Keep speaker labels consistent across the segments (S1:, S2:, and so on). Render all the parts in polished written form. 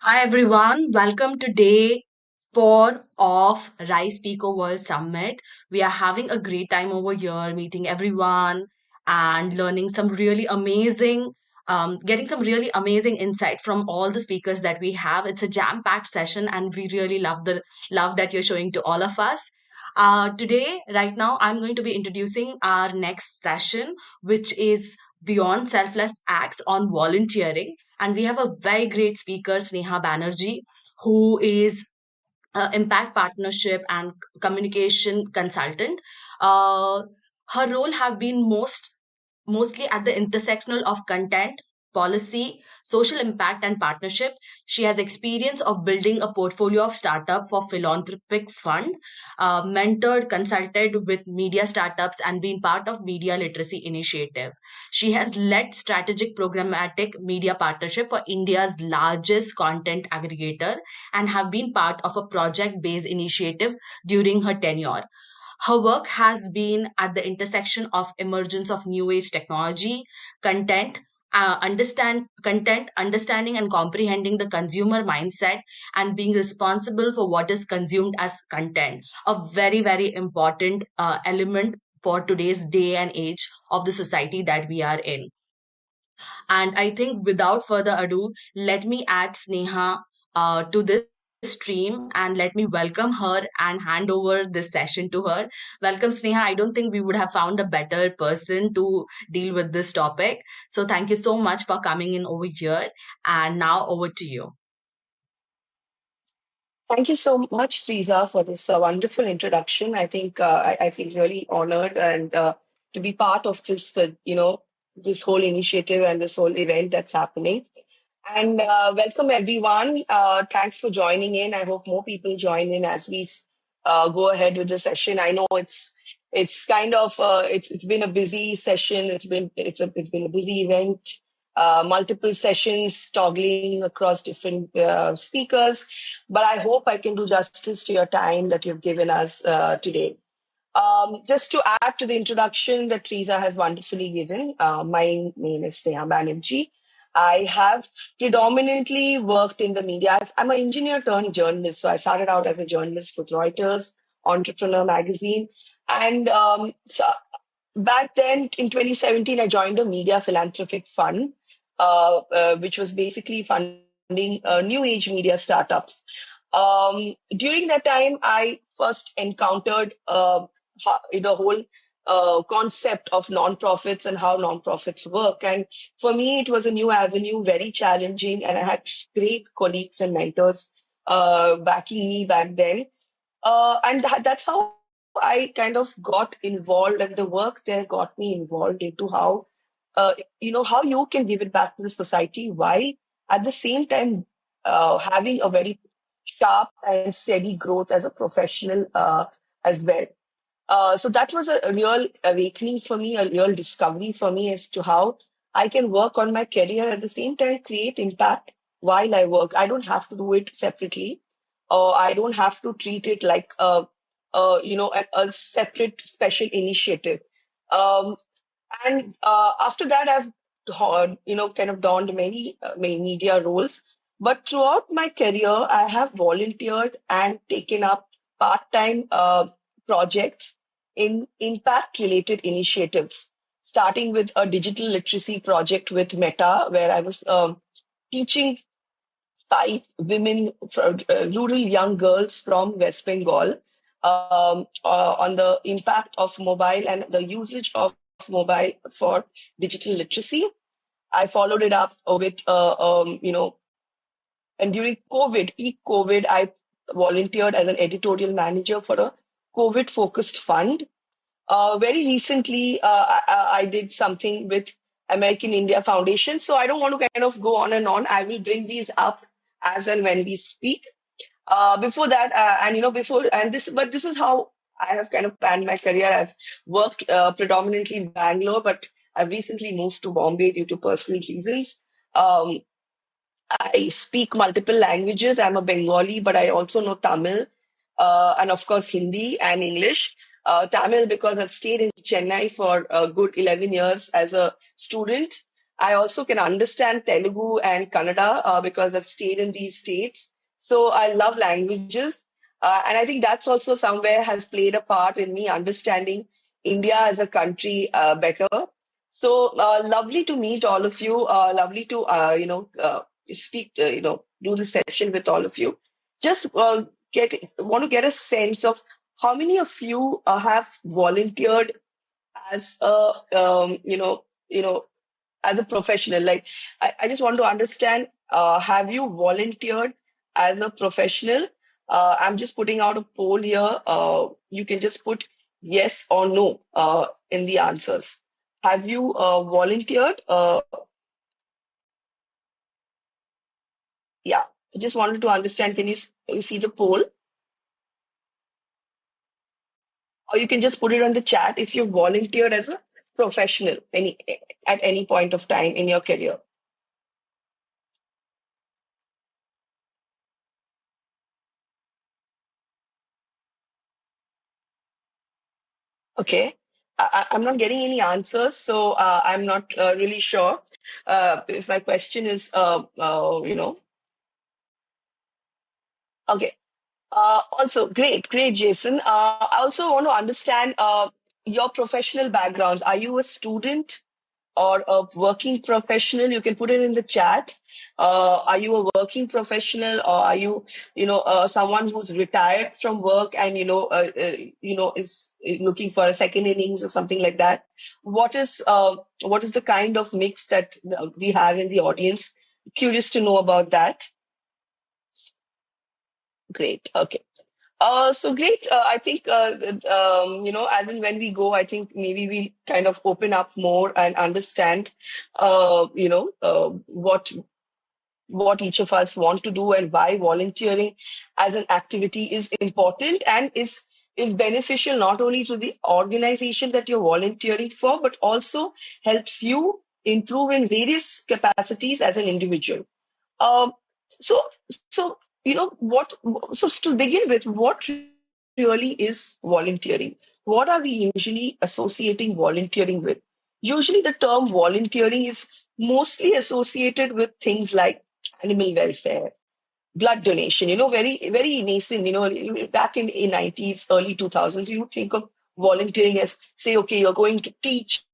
S1: Hi everyone, welcome to day 4 of RISE PECOWorld Summit. We are having a great time over here, meeting everyone and learning some really amazing, getting some really amazing insight from all the speakers that we have. It's a jam-packed session, and we really love the love that you're showing to all of us. Today, right now, I'm going to be introducing our next session, which is Beyond Selfless Acts on Volunteering. And we have a very great speaker, Sneha Bannerjee, who is impact partnership and communication consultant. Uh, Her role have been mostly at the intersectional of content, policy, social impact, and partnership. She has experience of building a portfolio of startup for philanthropic fund, mentored, consulted with media startups, and been part of media literacy initiative. She has led strategic programmatic media partnership for India's largest content aggregator and have been part of a project-based initiative during her tenure. Her work has been at the intersection of emergence of new age technology, content, understanding and comprehending the consumer mindset, and being responsible for what is consumed as content. A very important element for today's day and age of the society that we are in. And I think without further ado, let me add Sneha to this stream and let me welcome her and hand over this session to her. Welcome, Sneha. I don't think we would have found a better person to deal with this topic. So thank you so much for coming in over here. And now over to you.
S2: Thank you so much, Teresa, for this wonderful introduction. I think I feel really honored and to be part of this, this whole initiative and this whole event that's happening. And welcome everyone. Thanks for joining in. I hope more people join in as we go ahead with the session. I know it's kind of it's been a busy session. It's been a busy event. Multiple sessions toggling across different speakers, but I hope I can do justice to your time that you've given us today. Just to add to the introduction that Teresa has wonderfully given, my name is Sneha Bannerjee. I have predominantly worked in the media. I'm an engineer turned journalist. So I started out as a journalist with Reuters, Entrepreneur magazine. And so back then in 2017, I joined a media philanthropic fund, which was basically funding new age media startups. During that time, I first encountered the whole concept of nonprofits and how nonprofits work. And for me, it was a new avenue, very challenging, and I had great colleagues and mentors backing me back then. That's how I kind of got involved, and the work there got me involved into how you can give it back to the society while at the same time having a very sharp and steady growth as a professional as well. So that was a real awakening for me, a real discovery for me as to how I can work on my career at the same time create impact while I work. I don't have to do it separately, or I don't have to treat it like a separate special initiative. Um, and after that, I've kind of donned many media roles. But throughout my career, I have volunteered and taken up part-time projects in impact-related initiatives, starting with a digital literacy project with Meta, where I was teaching five women, rural young girls from West Bengal, on the impact of mobile and the usage of mobile for digital literacy. I followed it up with, and during COVID, peak COVID, I volunteered as an editorial manager for a COVID focused fund. Very recently, I did something with American India Foundation. So I don't want to kind of go on and on. I will bring these up as and when we speak. Before that, and you know, before and this, but this is how I have kind of planned my career. I've worked predominantly in Bangalore, but I've recently moved to Bombay due to personal reasons. Um, I speak multiple languages. I'm a Bengali, but I also know Tamil, and of course Hindi and English. Tamil because I've stayed in Chennai for a good 11 years as a student. I also can understand Telugu and Kannada because I've stayed in these states. So I love languages. And I think that's also somewhere has played a part in me understanding India as a country better. So lovely to meet all of you. Lovely to, speak, do the session with all of you. Just want to get a sense of how many of you have volunteered as a, as a professional. Like, I just want to understand, have you volunteered as a professional? I'm just putting out a poll here. You can just put yes or no in the answers. Have you volunteered? Yeah, I just wanted to understand. Can you see the poll? Or you can just put it on the chat if you volunteered as a professional at any point of time in your career. Okay. I'm not getting any answers, so I'm not really sure if my question is, okay. Also, great, Jason. I also want to understand your professional backgrounds. Are you a student or a working professional? You can put it in the chat. Are you a working professional, or are you, someone who's retired from work and is looking for a second innings or something like that? What is the kind of mix that we have in the audience? Curious to know about that. Great. Okay. So great. I think, as and when we go, I think maybe we kind of open up more and understand, what each of us want to do and why volunteering as an activity is important and is beneficial not only to the organization that you're volunteering for, but also helps you improve in various capacities as an individual. Um, so, so what? So to begin with, what really is volunteering? What are we usually associating volunteering with? Usually, the term volunteering is mostly associated with things like animal welfare, blood donation. Very very nascent. Back in 90s, early 2000s, you would think of volunteering as, say, okay, you're going to teach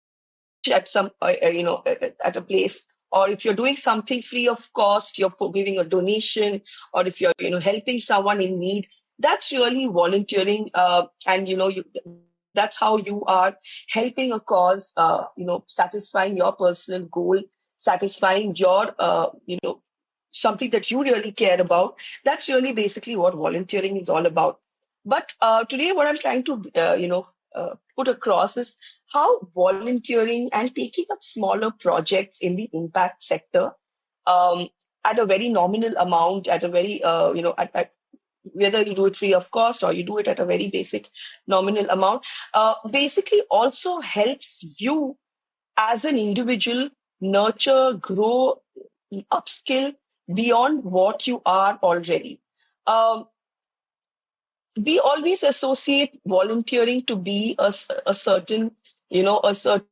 S2: at some at a place, or if you're doing something free of cost, you're giving a donation, or if you're helping someone in need, that's really volunteering. And that's how you are helping a cause, satisfying your personal goal, satisfying your something that you really care about. That's really basically what volunteering is all about. But today, what I'm trying to, put across is how volunteering and taking up smaller projects in the impact sector, um, at a very nominal amount, at a very, whether you do it free of cost or you do it at a very basic nominal amount, basically also helps you as an individual nurture, grow, upskill beyond what you are already. Um, we always associate volunteering to be a certain, a certain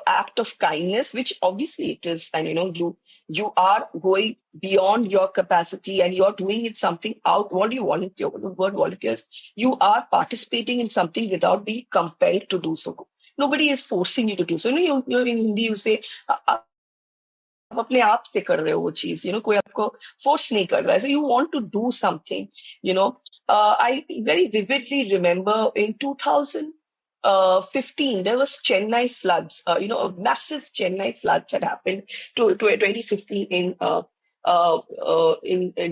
S2: act of kindness, which obviously it is, and you are going beyond your capacity and you're doing it something out. What do you volunteer? The word volunteers, you are participating in something without being compelled to do so. Nobody is forcing you to do so. In Hindi you say, आप अपने आप से कर रहे हो वो चीज, कोई आपको फोर्स नहीं कर रहा है, so you want to do something. I very vividly remember in 2015 there was Chennai floods, a massive Chennai floods had happened to 2015 in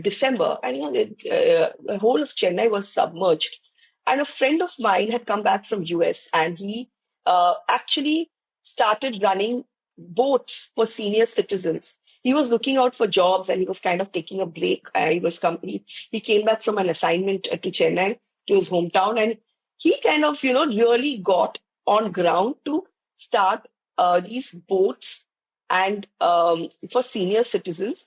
S2: December, and the whole of Chennai was submerged. And a friend of mine had come back from US, and he actually started running boats for senior citizens. He was looking out for jobs and he was kind of taking a break. He came back from an assignment to Chennai, to his hometown, and he kind of really got on ground to start these boats and for senior citizens,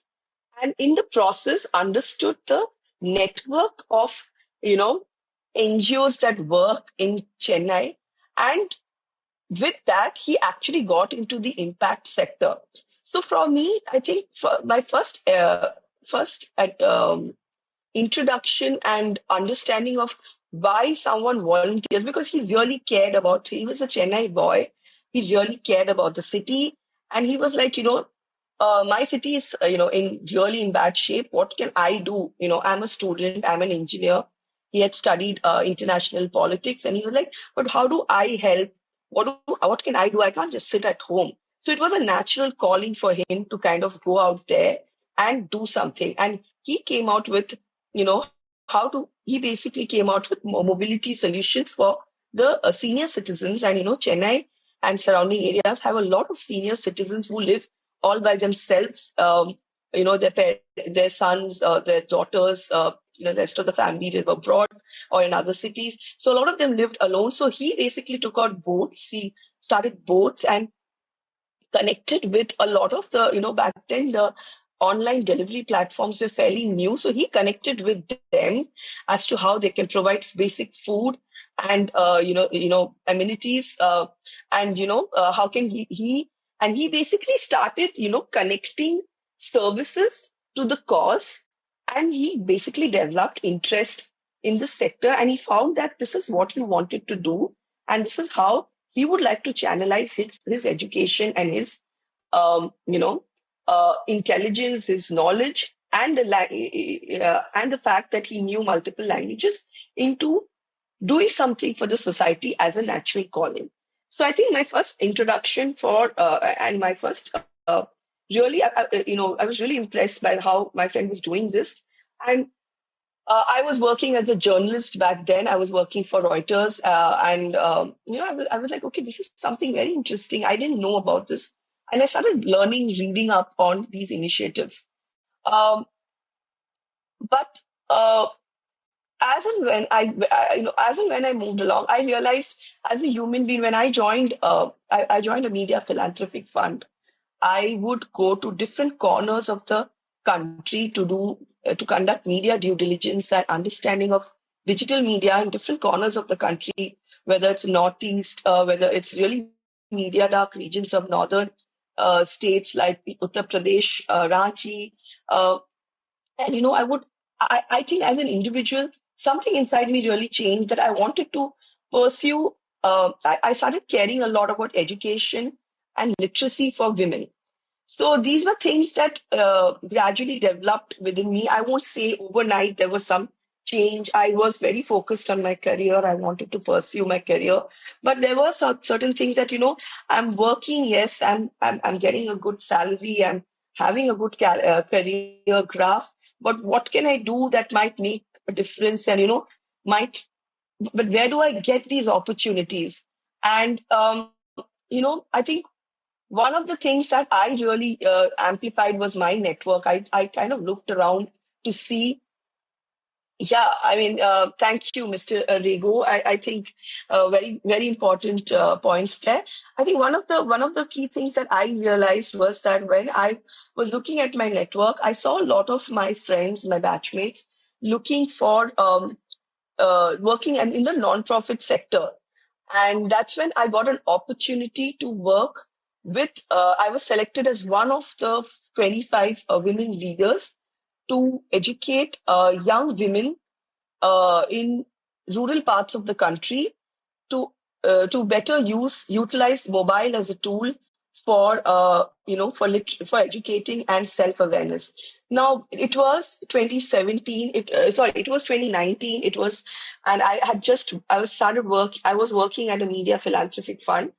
S2: and in the process understood the network of you know NGOs that work in Chennai, and with that, he actually got into the impact sector. So for me, I think for my first introduction and understanding of why someone volunteers, because he really cared about, he was a Chennai boy, he really cared about the city, and he was like, my city is, in really in bad shape. What can I do? I'm a student, I'm an engineer. He had studied international politics, and he was like, but how do I help? What can I do? I can't just sit at home. So it was a natural calling for him to kind of go out there and do something. And he came out with, he basically came out with mobility solutions for the senior citizens. And, Chennai and surrounding areas have a lot of senior citizens who live all by themselves. Their sons, their daughters, the rest of the family live abroad or in other cities. So a lot of them lived alone. So he basically took out boats. He started boats and connected with a lot of the, back then the online delivery platforms were fairly new. So he connected with them as to how they can provide basic food and, amenities. And, how can and he basically started, connecting services to the cause. And he basically developed interest in the sector. And he found that this is what he wanted to do. And this is how he would like to channelize his education and his intelligence, his knowledge, and and the fact that he knew multiple languages into doing something for the society as a natural calling. So I think my first introduction for and my first really, I was really impressed by how my friend was doing this. And I was working as a journalist back then. I was working for Reuters, and I was like, okay, this is something very interesting. I didn't know about this, and I started learning, reading up on these initiatives. Um, but as and when as and when I moved along, I realized as a human being, when I joined a media philanthropic fund. I would go to different corners of the country to conduct media due diligence and understanding of digital media in different corners of the country, whether it's northeast, whether it's really media dark regions of northern states like Uttar Pradesh, Ranchi, uh, and I think as an individual, something inside me really changed that I wanted to pursue. I started caring a lot about education and literacy for women. So these were things that gradually developed within me. I won't say overnight there was some change. I was very focused on my career. I wanted to pursue my career, but there were certain things that I'm working. Yes, I'm getting a good salary. I'm having a good career graph. But what can I do that might make a difference? And might. But where do I get these opportunities? And I think one of the things that I really amplified was my network. I kind of looked around to see. Yeah, I mean, thank you, Mr. Rego. I think very, very important points there. I think one of the key things that I realized was that when I was looking at my network, I saw a lot of my friends, my batchmates, looking for working and in the non-profit sector. And that's when I got an opportunity to work with, I was selected as one of the 25 women leaders to educate young women in rural parts of the country to to better utilize mobile as a tool for for educating and self awareness. Now it was 2017. It was 2019. It was, and I was working at a media philanthropic fund,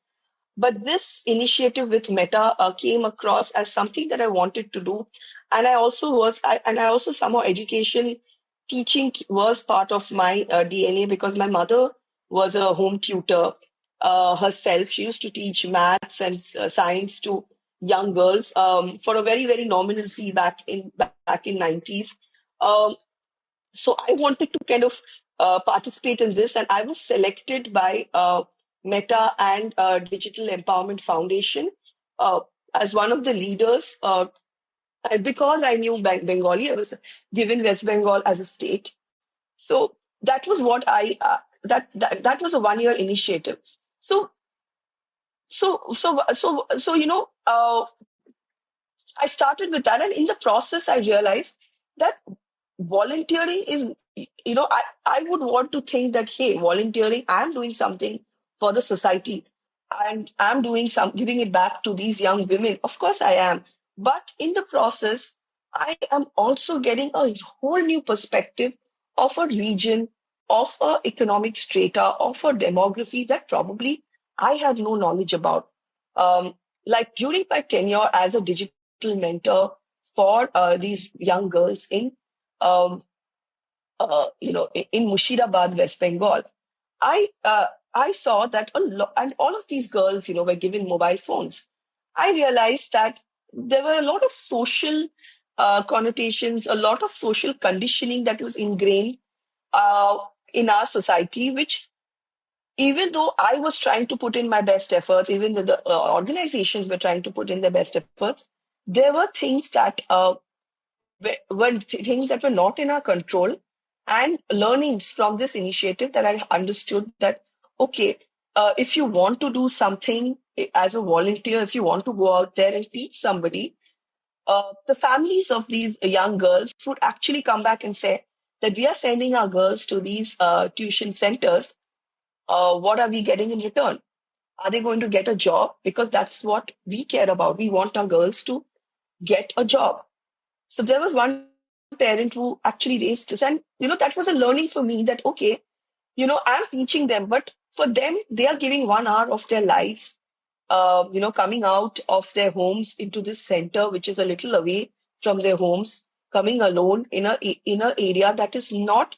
S2: but this initiative with Meta came across as something that I wanted to do, and I also somehow education teaching was part of my DNA because my mother was a home tutor herself. She used to teach maths and science to young girls for a very very nominal fee back in 90s. Um, so I wanted to kind of participate in this, and I was selected by Meta and Digital Empowerment Foundation uh, as one of the leaders. And because I knew Bengali, I was given West Bengal as a state. So that was what I that was a 1 year initiative. So So I started with that, and in the process, I realized that volunteering is, I would want to think that, hey, volunteering, I'm doing something for the society, and I'm giving it back to these young women. Of course, I am. But in the process, I am also getting a whole new perspective of a region, of a economic strata, of a demography that probably I had no knowledge about. Um, like during my tenure as a digital mentor for these young girls um, in Mushirabad, West Bengal, I saw that a lot, and all of these girls, were given mobile phones. I realized that there were a lot of social connotations, a lot of social conditioning that was ingrained uh, in our society, which even though I was trying to put in my best efforts, even though the organizations were trying to put in their best efforts, there were things that things that were not in our control, and learnings from this initiative that I understood that, okay, if you want to do something as a volunteer, if you want to go out there and teach somebody, the families of these young girls would actually come back and say that we are sending our girls to these tuition centers. What are we getting in return? Are they going to get a job? Because that's what we care about. We want our girls to get a job. So there was one parent who actually raised this, and that was a learning for me that, okay, I'm teaching them, but for them, they are giving 1 hour of their lives, coming out of their homes into this center, which is a little away from their homes, coming alone in a area that is not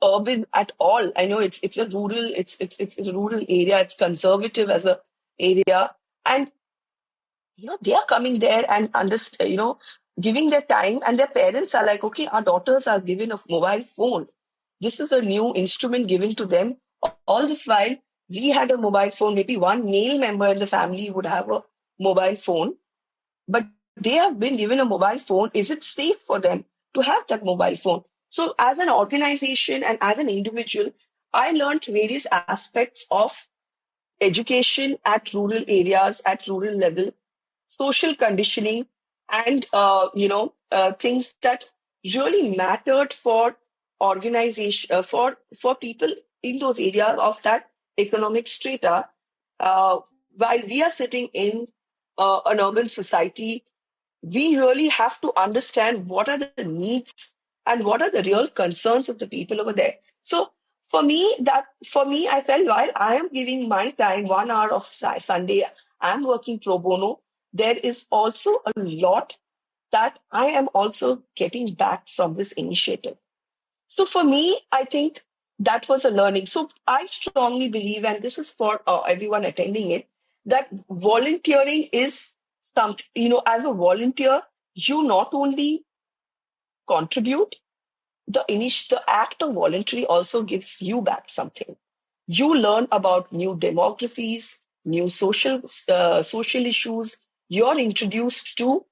S2: urban at all. I know it's a rural, it's a rural area. It's conservative as a area, and they are coming there and giving their time, and their parents are like, okay, our daughters are given a mobile phone. This is a new instrument given to them. All this while, we had a mobile phone. Maybe one male member in the family would have a mobile phone, but they have been given a mobile phone. Is it safe for them to have that mobile phone? So, as an organization and as an individual, I learned various aspects of education at rural areas, at rural level, social conditioning, and things that really mattered for organization, for people in those areas of that economic strata. While we are sitting in an urban society, we really have to understand what are the needs and what are the real concerns of the people over there. So for me, I felt while I am giving my time 1 hour of Sunday, I'm working pro bono. There is also a lot that I am also getting back from this initiative. So for me, I think that was a learning. So I strongly believe, and this is for everyone attending it, that volunteering is something, as a volunteer, you not only contribute, the act of voluntary also gives you back something. You learn about new demographies, new social issues. You're introduced to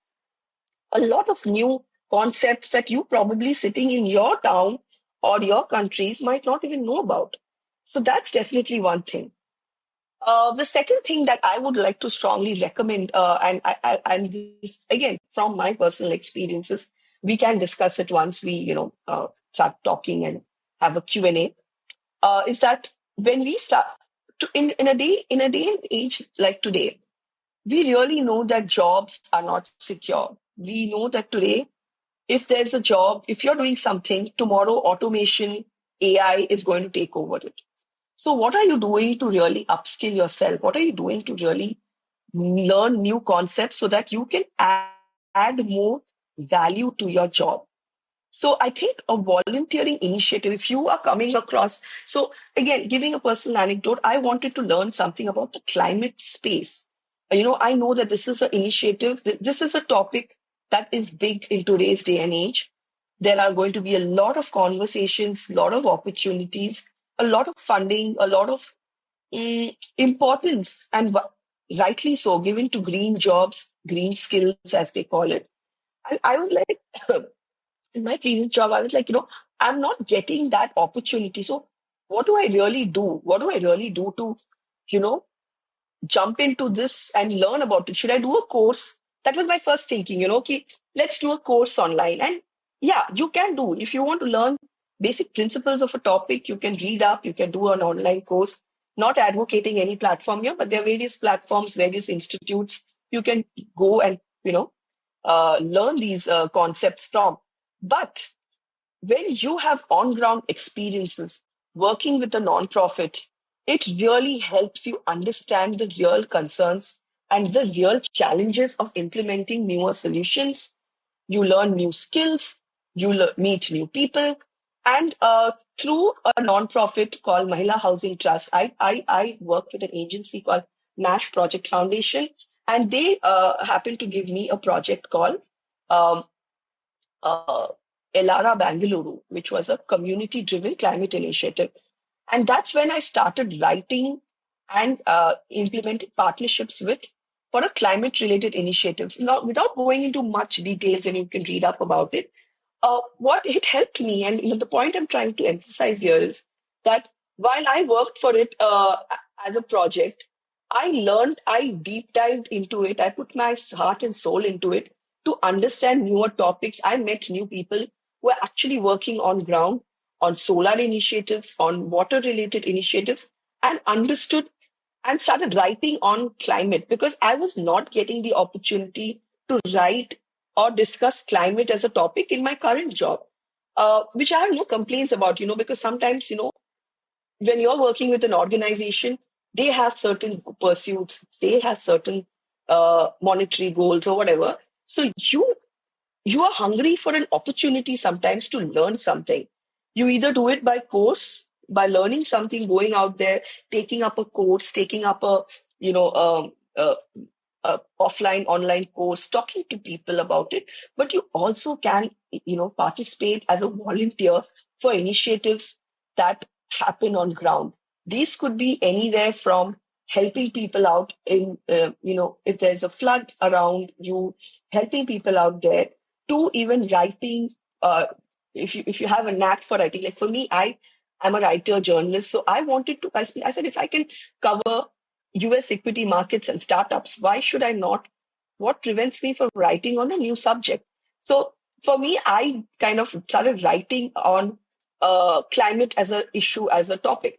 S2: a lot of new concepts that you probably sitting in your town or your countries might not even know about. So that's definitely one thing. The second thing that I would like to strongly recommend, and this again from my personal experiences, we can discuss it once we start talking and have a Q&A. Is that when we start in a day and age like today, we really know that jobs are not secure. We know that today, if there's a job, if you're doing something, tomorrow automation, AI is going to take over it. So, what are you doing to really upskill yourself? What are you doing to really learn new concepts so that you can add more value to your job? So, I think a volunteering initiative, if you are coming across, so again, giving a personal anecdote, I wanted to learn something about the climate space. I know that this is an initiative, this is a topic that is big in today's day and age. There are going to be a lot of conversations, a lot of opportunities, a lot of funding, a lot of importance, and rightly so, given to green jobs, green skills, as they call it. And I was like, in my previous job, I was like, I'm not getting that opportunity. So, what do I really do? What do I really do to, you know, jump into this and learn about it? Should I do a course? That was my first thinking, okay, let's do a course online. And yeah, you can do. If you want to learn basic principles of a topic, you can read up, you can do an online course. Not advocating any platform here, but there are various platforms, various institutes you can go and, learn these concepts from. But when you have on ground experiences working with a nonprofit, it really helps you understand the real concerns and the real challenges of implementing newer solutions. You learn new skills, you meet new people, and through a nonprofit called Mahila Housing Trust, I worked with an agency called Nash Project Foundation, and they happened to give me a project called um, uh, Elara Bangalore, which was a community driven climate initiative. And that's when I started writing and implementing partnerships with for a climate related initiatives. Now, without going into much details, and you can read up about it, what it helped me, and the point I'm trying to emphasize here is that while I worked for it as a project, I learned, I deep dived into it, I put my heart and soul into it to understand newer topics. I met new people who are actually working on ground on solar initiatives, on water related initiatives, and understood and started writing on climate because I was not getting the opportunity to write or discuss climate as a topic in my current job, which I have no complaints about, because sometimes, when you're working with an organization, they have certain pursuits, they have certain monetary goals or whatever. So you are hungry for an opportunity sometimes to learn something. You either do it by course, by learning something, going out there, taking up a course, taking up a, you know, offline, online course, talking to people about it. But you also can, participate as a volunteer for initiatives that happen on ground. These could be anywhere from helping people out in, if there's a flood around you, helping people out there, to even writing. If you have a knack for writing, like for me, I'm a writer journalist, so I wanted to. I said if I can cover US equity markets and startups, why should I not? What prevents me from writing on a new subject? So for me, I kind of started writing on climate as an issue, as a topic.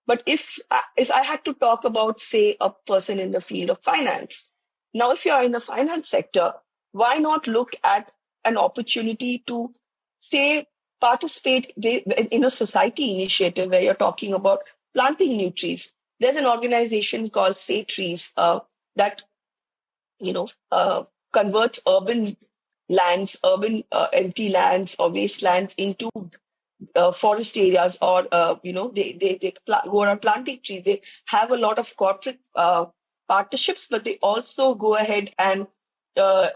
S2: But if I had to talk about, say, a person in the field of finance, now if you are in the finance sector, why not look at an opportunity to, say, participate in a society initiative where you're talking about planting new trees? There's an organization called Say Trees that converts urban lands, urban empty lands or wastelands into forest areas, or who are planting trees. They have a lot of corporate partnerships, but they also go ahead and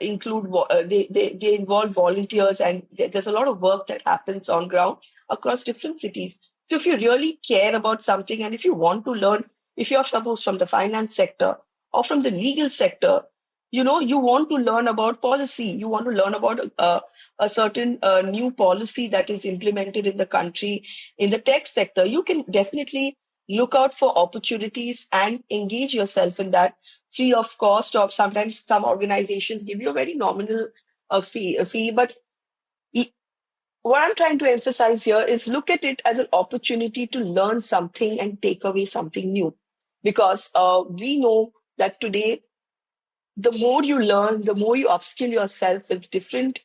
S2: include they involve volunteers, and there's a lot of work that happens on ground across different cities. So if you really care about something and if you want to learn, if you're suppose from the finance sector or from the legal sector, you want to learn about policy, you want to learn about a certain new policy that is implemented in the country in the tech sector, you can definitely look out for opportunities and engage yourself in that free of cost, or sometimes some organizations give you a very nominal fee. But l- what I'm trying to emphasize here is look at it as an opportunity to learn something and take away something new. Because we know that today the more you learn, the more you upskill yourself with different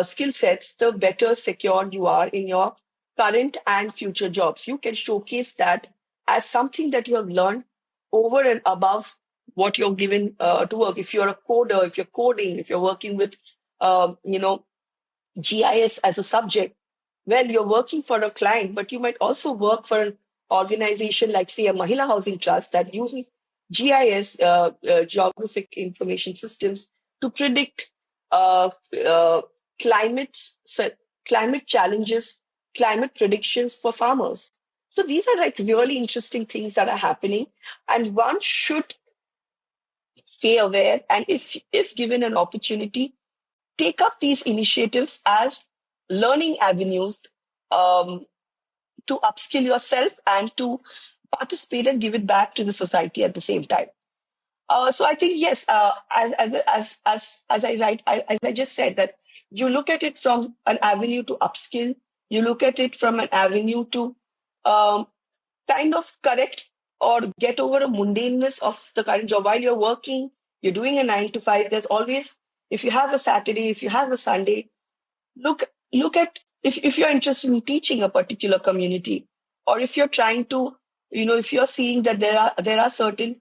S2: skill sets, the better secured you are in your current and future jobs. You can showcase that as something that you have learned over and above what you're given to work. If you're a coder, if you're coding, if you're working with, GIS as a subject, well, you're working for a client, but you might also work for an organization like, say, a Mahila Housing Trust that uses GIS, Geographic Information Systems, to predict uh, uh, climate, climate challenges, climate predictions for farmers. So these are like really interesting things that are happening, and one should stay aware. And if given an opportunity, take up these initiatives as learning avenues, um, to upskill yourself and to participate and give it back to the society at the same time. So I think yes, as I just said that you look at it from an avenue to upskill, you look at it from an avenue to um, kind of correct or get over a mundaneness of the current job. While you're working, you're doing a 9 to 5. There's always, if you have a Saturday, if you have a Sunday, look at, if you're interested in teaching a particular community, or if you're trying to, if you're seeing that there are certain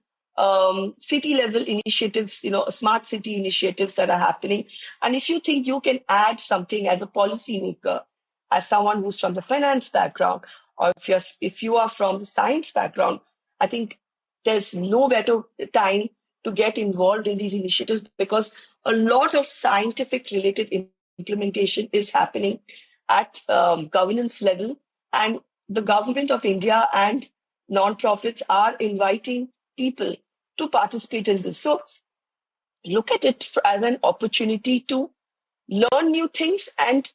S2: city level initiatives, smart city initiatives that are happening, and if you think you can add something as a policy maker, as someone who's from the finance background, or if you are from the science background, I think there's no better time to get involved in these initiatives, because a lot of scientific related implementation is happening at governance level, and the government of India and non-profits are inviting people to participate in this. So look at it as an opportunity to learn new things, and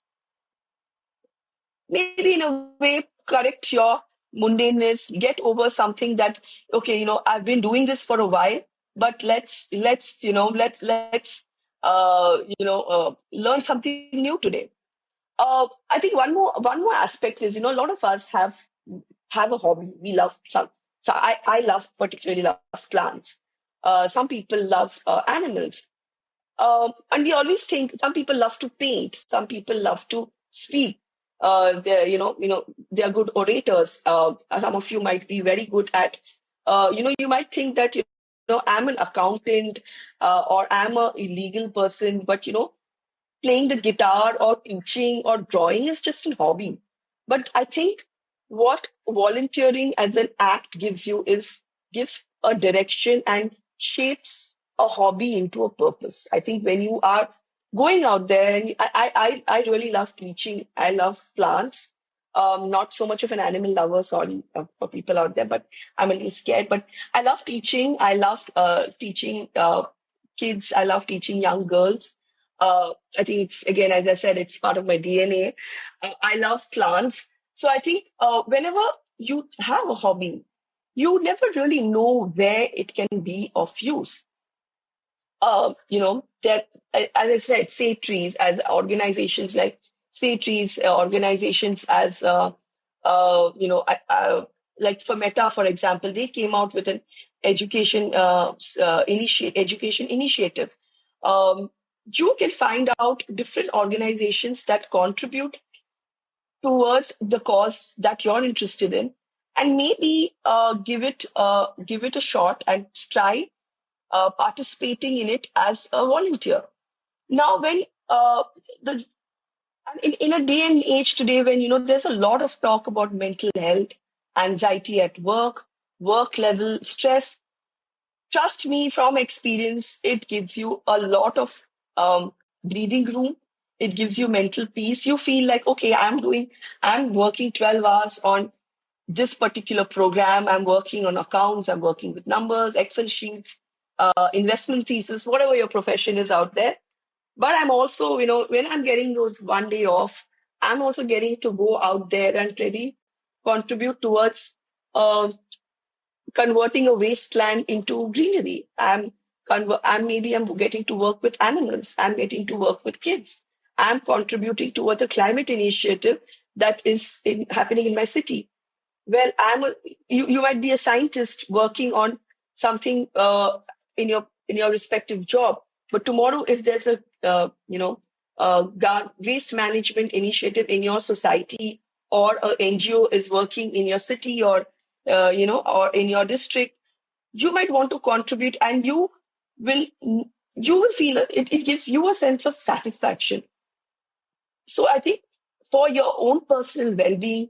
S2: maybe in a way correct your mundaneness, get over something that, okay, I've been doing this for a while, but let's learn something new today. I think one more aspect is, a lot of us have a hobby. We love some. So I love, particularly love plants. Some people love animals. And we always think some people love to paint, some people love to speak. They are good orators. Some of you might be very good at, you might think that, I'm an accountant, or I'm a illegal person, but playing the guitar or teaching or drawing is just a hobby. But I think what volunteering as an act gives you is gives a direction and shapes a hobby into a purpose. I think when you are going out there, and I really love teaching. I love plants. Not so much of an animal lover, sorry, for people out there, but I'm a little scared. But I love teaching. I love teaching kids. I love teaching young girls. I think it's, again, as I said, it's part of my DNA. I love plants. So I think whenever you have a hobby, you never really know where it can be of use. That, as I said, say trees as organizations like say trees, organizations as, like for Meta, for example, they came out with an education initiative. Um, you can find out different organizations that contribute towards the cause that you're interested in, and maybe give it a shot and try participating in it as a volunteer. Now, when the in a day and age today, when there's a lot of talk about mental health, anxiety at work, work level stress, trust me, from experience, it gives you a lot of breathing room. It gives you mental peace. You feel like, okay, I'm working 12 hours on this particular program. I'm working on accounts. I'm working with numbers, Excel sheets, investment thesis, whatever your profession is out there. But I'm also, when I'm getting those one day off, I'm also getting to go out there and really contribute towards uh, converting a wasteland into greenery. I'm getting to work with animals. I'm getting to work with kids. I'm contributing towards a climate initiative that is happening in my city. Well, you might be a scientist working on something in your respective job, but tomorrow if there's a waste management initiative in your society, or a NGO is working in your city, or in your district, you might want to contribute, and will you will feel it gives you a sense of satisfaction. So I think for your own personal well-being,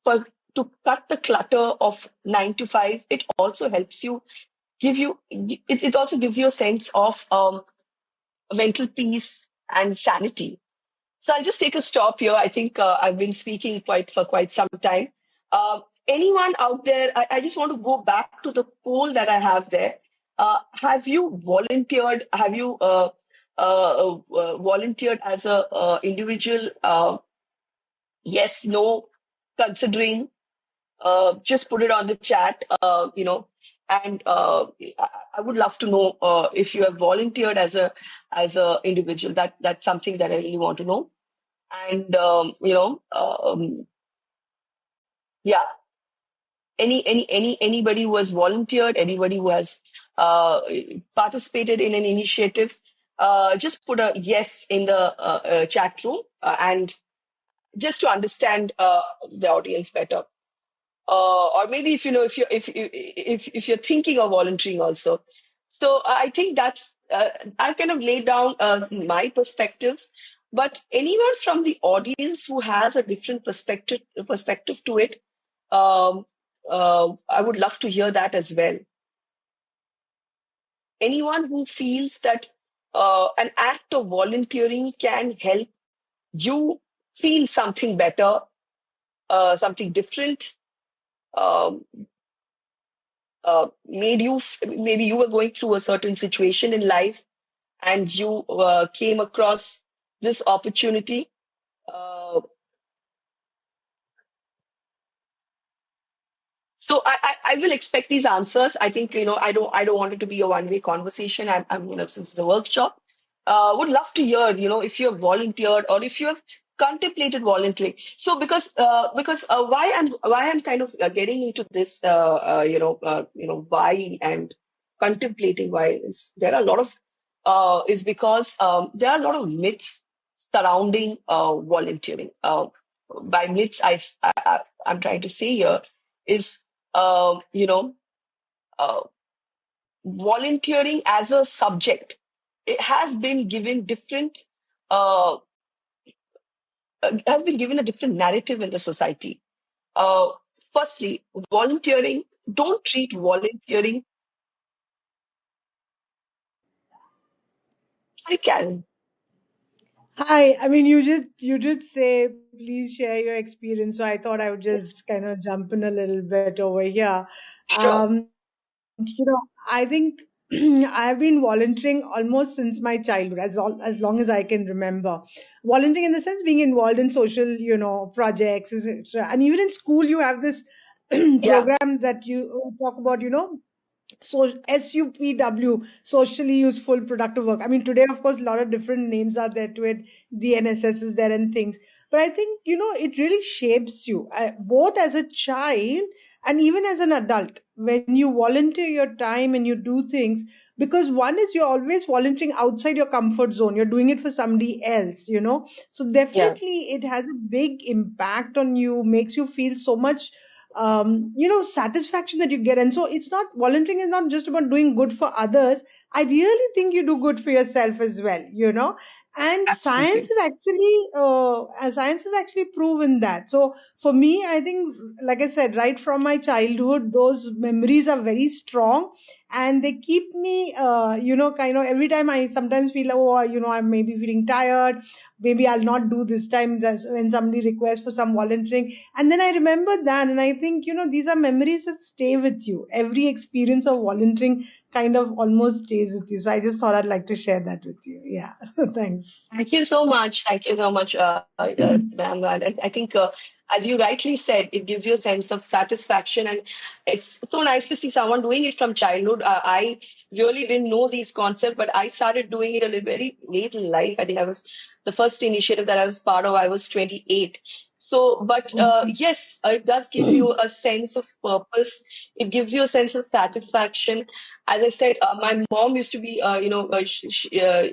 S2: for to cut the clutter of 9 to 5, it also helps you it also gives you a sense of mental peace and sanity. So I'll just take a stop here. I think I've been speaking for quite some time. Anyone out there, I just want to go back to the poll that I have there. Have you volunteered? Have you volunteered as a individual? Yes, no, considering, just put it on the chat, And I would love to know if you have volunteered as a individual. That's something that I really want to know. And yeah, anybody who has volunteered, anybody who has uh, participated in an initiative, just put a yes in the chat room, and just to understand the audience better. Or maybe if you know if you're thinking of volunteering also. So I think that's I've kind of laid down my perspectives, but anyone from the audience who has a different perspective to it, um, I would love to hear that as well. Anyone who feels that an act of volunteering can help you feel something better, something different, um, maybe you were going through a certain situation in life and you came across this opportunity. Uh, So I will expect these answers. I think, I don't want it to be a one-way conversation. Since it's a workshop, would love to hear, if you have volunteered or if you have contemplated volunteering. So because why I'm kind of getting into this, why and contemplating why is there are a lot of is because there are a lot of myths surrounding volunteering. By myths, I'm trying to say here is uh, you know, uh, volunteering as a subject. It uh, has been given a different narrative in the society. Uh, Firstly, volunteering. Don't treat volunteering. I can.
S3: Hi, I mean you did say please share your experience, so I thought I would
S2: Yes,
S3: just kind of jump in a little bit over here.
S2: sure.
S3: I think I've been volunteering almost since my childhood, as long as I can remember. Volunteering in the sense being involved in social, projects, etc. And even in school, you have this
S2: Yeah,
S3: program that you talk about, so SUPW, socially useful productive work. I mean, today, of course, a lot of different names are there to it. The NSS is there and things. But I think, it really shapes you, both as a child and even as an adult. When you volunteer your time and you do things, because one is you're always volunteering outside your comfort zone. You're doing it for somebody else. So
S2: yeah,
S3: definitely it has a big impact on you, makes you feel so much satisfaction that you get. And so it's not, volunteering is not just about doing good for others. I really think you do good for yourself as well. And science
S2: absolutely.
S3: is actually science has actually proven that. So for me, I think, like I said, right from my childhood, those memories are very strong, and they keep me kind of, every time I sometimes feel, oh, I'm maybe feeling tired, maybe I'll not do this time. That's when somebody requests for some volunteering, and then I remember that, and I think, these are memories that stay with you. Every experience of volunteering kind of almost stays with you. So I just thought I'd like to share that with you. Yeah. Thanks.
S2: Thank you so much. Thank you so much, ma'am. And I think, as you rightly said, it gives you a sense of satisfaction, and it's so nice to see someone doing it from childhood. I really didn't know these concepts, but I started doing it a little very late in life. I think I was the first initiative that I was part of. I was 28. So, but yes, it does give you a sense of purpose. It gives you a sense of satisfaction. As I said, my mom used to be,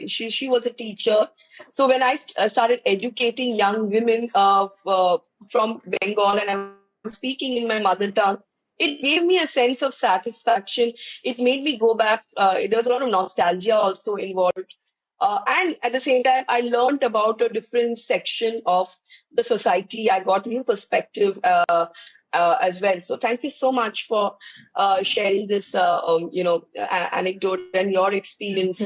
S2: she was a teacher. So when I started educating young women from Bengal, and I was speaking in my mother tongue, it gave me a sense of satisfaction. It made me go back. There was a lot of nostalgia also involved. And at the same time, I learned about a different section of the society. I got new perspective as well. So thank you so much for sharing this, anecdote and your experience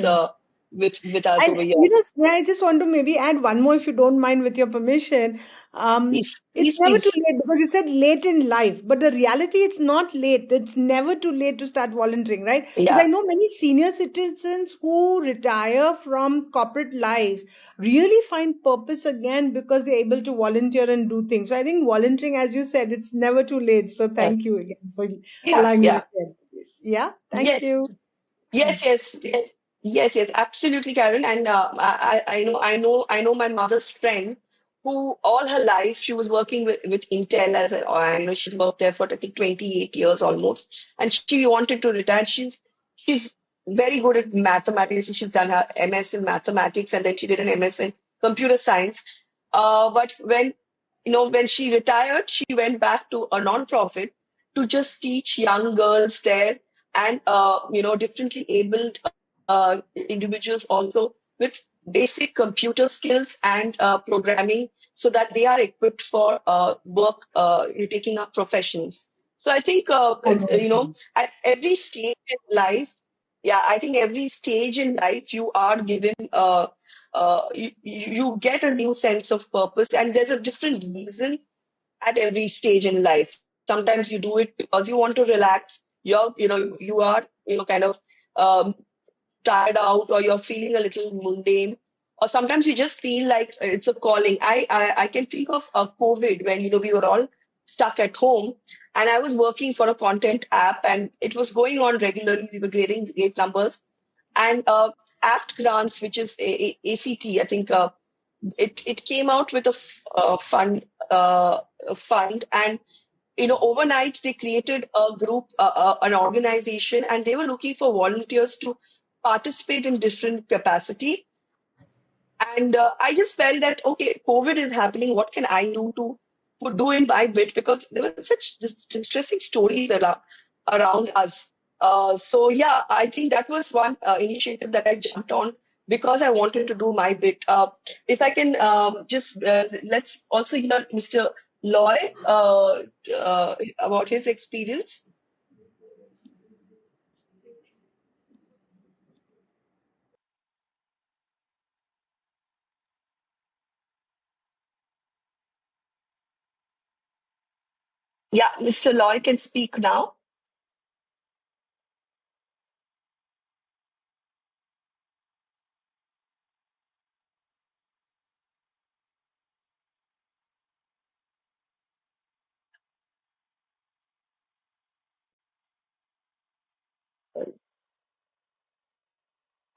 S2: with us
S3: And
S2: over here.
S3: Sneha, I just want to maybe add one more, if you don't mind, with your permission.
S2: Please,
S3: It's
S2: please,
S3: never too
S2: please.
S3: late, because you said late in life, but the reality, it's not late. It's never too late to start volunteering, right? Because I
S2: Yeah.
S3: know many senior citizens who retire from corporate lives really find purpose again because they're able to volunteer and do things. So I think volunteering, as you said, it's never too late. So
S2: Yeah.
S3: thank you again for
S2: Yeah.
S3: allowing me to
S2: Yeah.
S3: share. always. Yeah. Thank
S2: Yes.
S3: you.
S2: Yes, absolutely, Karen. And I know my mother's friend who all her life she was working with Intel as a, I know she worked there for I think 28 years almost, and she wanted to retire. She's very good at mathematics. She's done her MS in mathematics, and then she did an MS in computer science. But when she retired, she went back to a non-profit to just teach young girls there and differently abled individuals also with basic computer skills and programming so that they are equipped for work taking up professions. So I think at every stage in life, yeah, I think every stage in life you are given you get a new sense of purpose, and there's a different reason at every stage in life. Sometimes you do it because you want to relax. You are kind of um, tired out, or you're feeling a little mundane, or sometimes you just feel like it's a calling. I can think of COVID when we were all stuck at home, and I was working for a content app, and it was going on regularly. We were grading great numbers, and ACT grants, which is ACT, I think. It came out with a fund, and overnight they created a group, an organization, and they were looking for volunteers to participate in different capacity. And I just felt that, okay, COVID is happening. What can I do to do in my bit? Because there were such just interesting stories around us. So yeah, I think that was one initiative that I jumped on because I wanted to do my bit. If I can just let's also hear Mr. Loy about his experience. Yeah, Mr. Loy can speak now.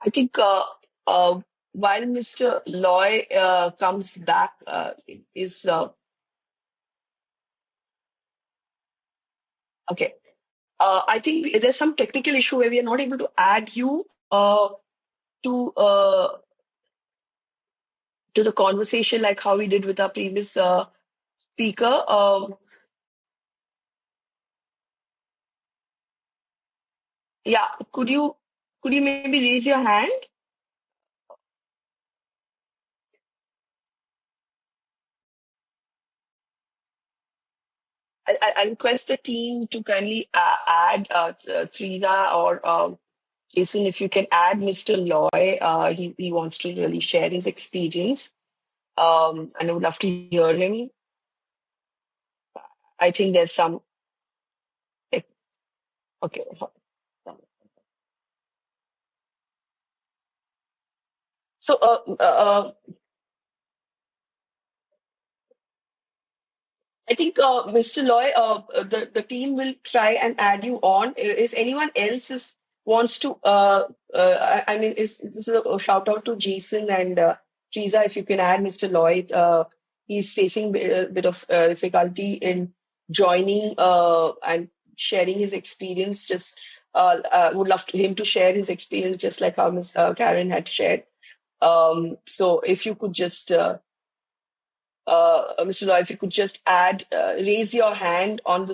S2: I think uh, while Mr. Loy comes back, is okay. I think there's some technical issue where we are not able to add you to uh, to the conversation like how we did with our previous speaker. Yeah, could you maybe raise your hand? I request the team to kindly add Teresa or Jason, if you can add Mr. Loy. He wants to really share his experience. And I would love to hear him. I think there's some. Okay. So, I think, Mr. Loy, the team will try and add you on. If anyone else wants to, I mean, this is a shout out to Jason and Teresa. If you can add Mr. Lloyd, he's facing a bit of difficulty in joining and sharing his experience. Just would love him to share his experience, just like how Miss Karen had shared. So, if you could just Mr. Roy, if you could just raise your hand on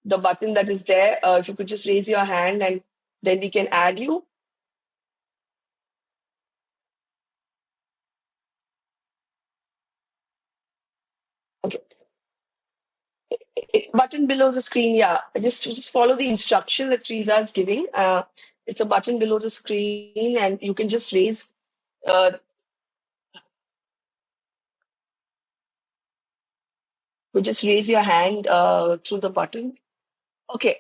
S2: the button that is there. If you could just raise your hand and then we can add you. Okay. Button below the screen, yeah. Just follow the instruction that Teresa is giving. It's a button below the screen, and you can just uh, raise your hand through the button. Okay.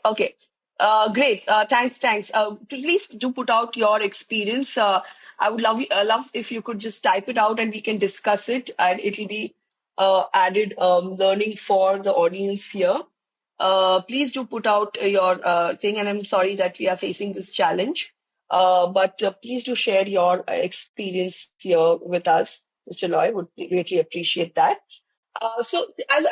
S2: Great. Thanks. Please do put out your experience. I would love if you could just type it out and we can discuss it, and it'll be added learning for the audience here. Please do put out your thing, and I'm sorry that we are facing this challenge. But please do share your experience here with us, Mr. Loy. Would greatly appreciate that. So, as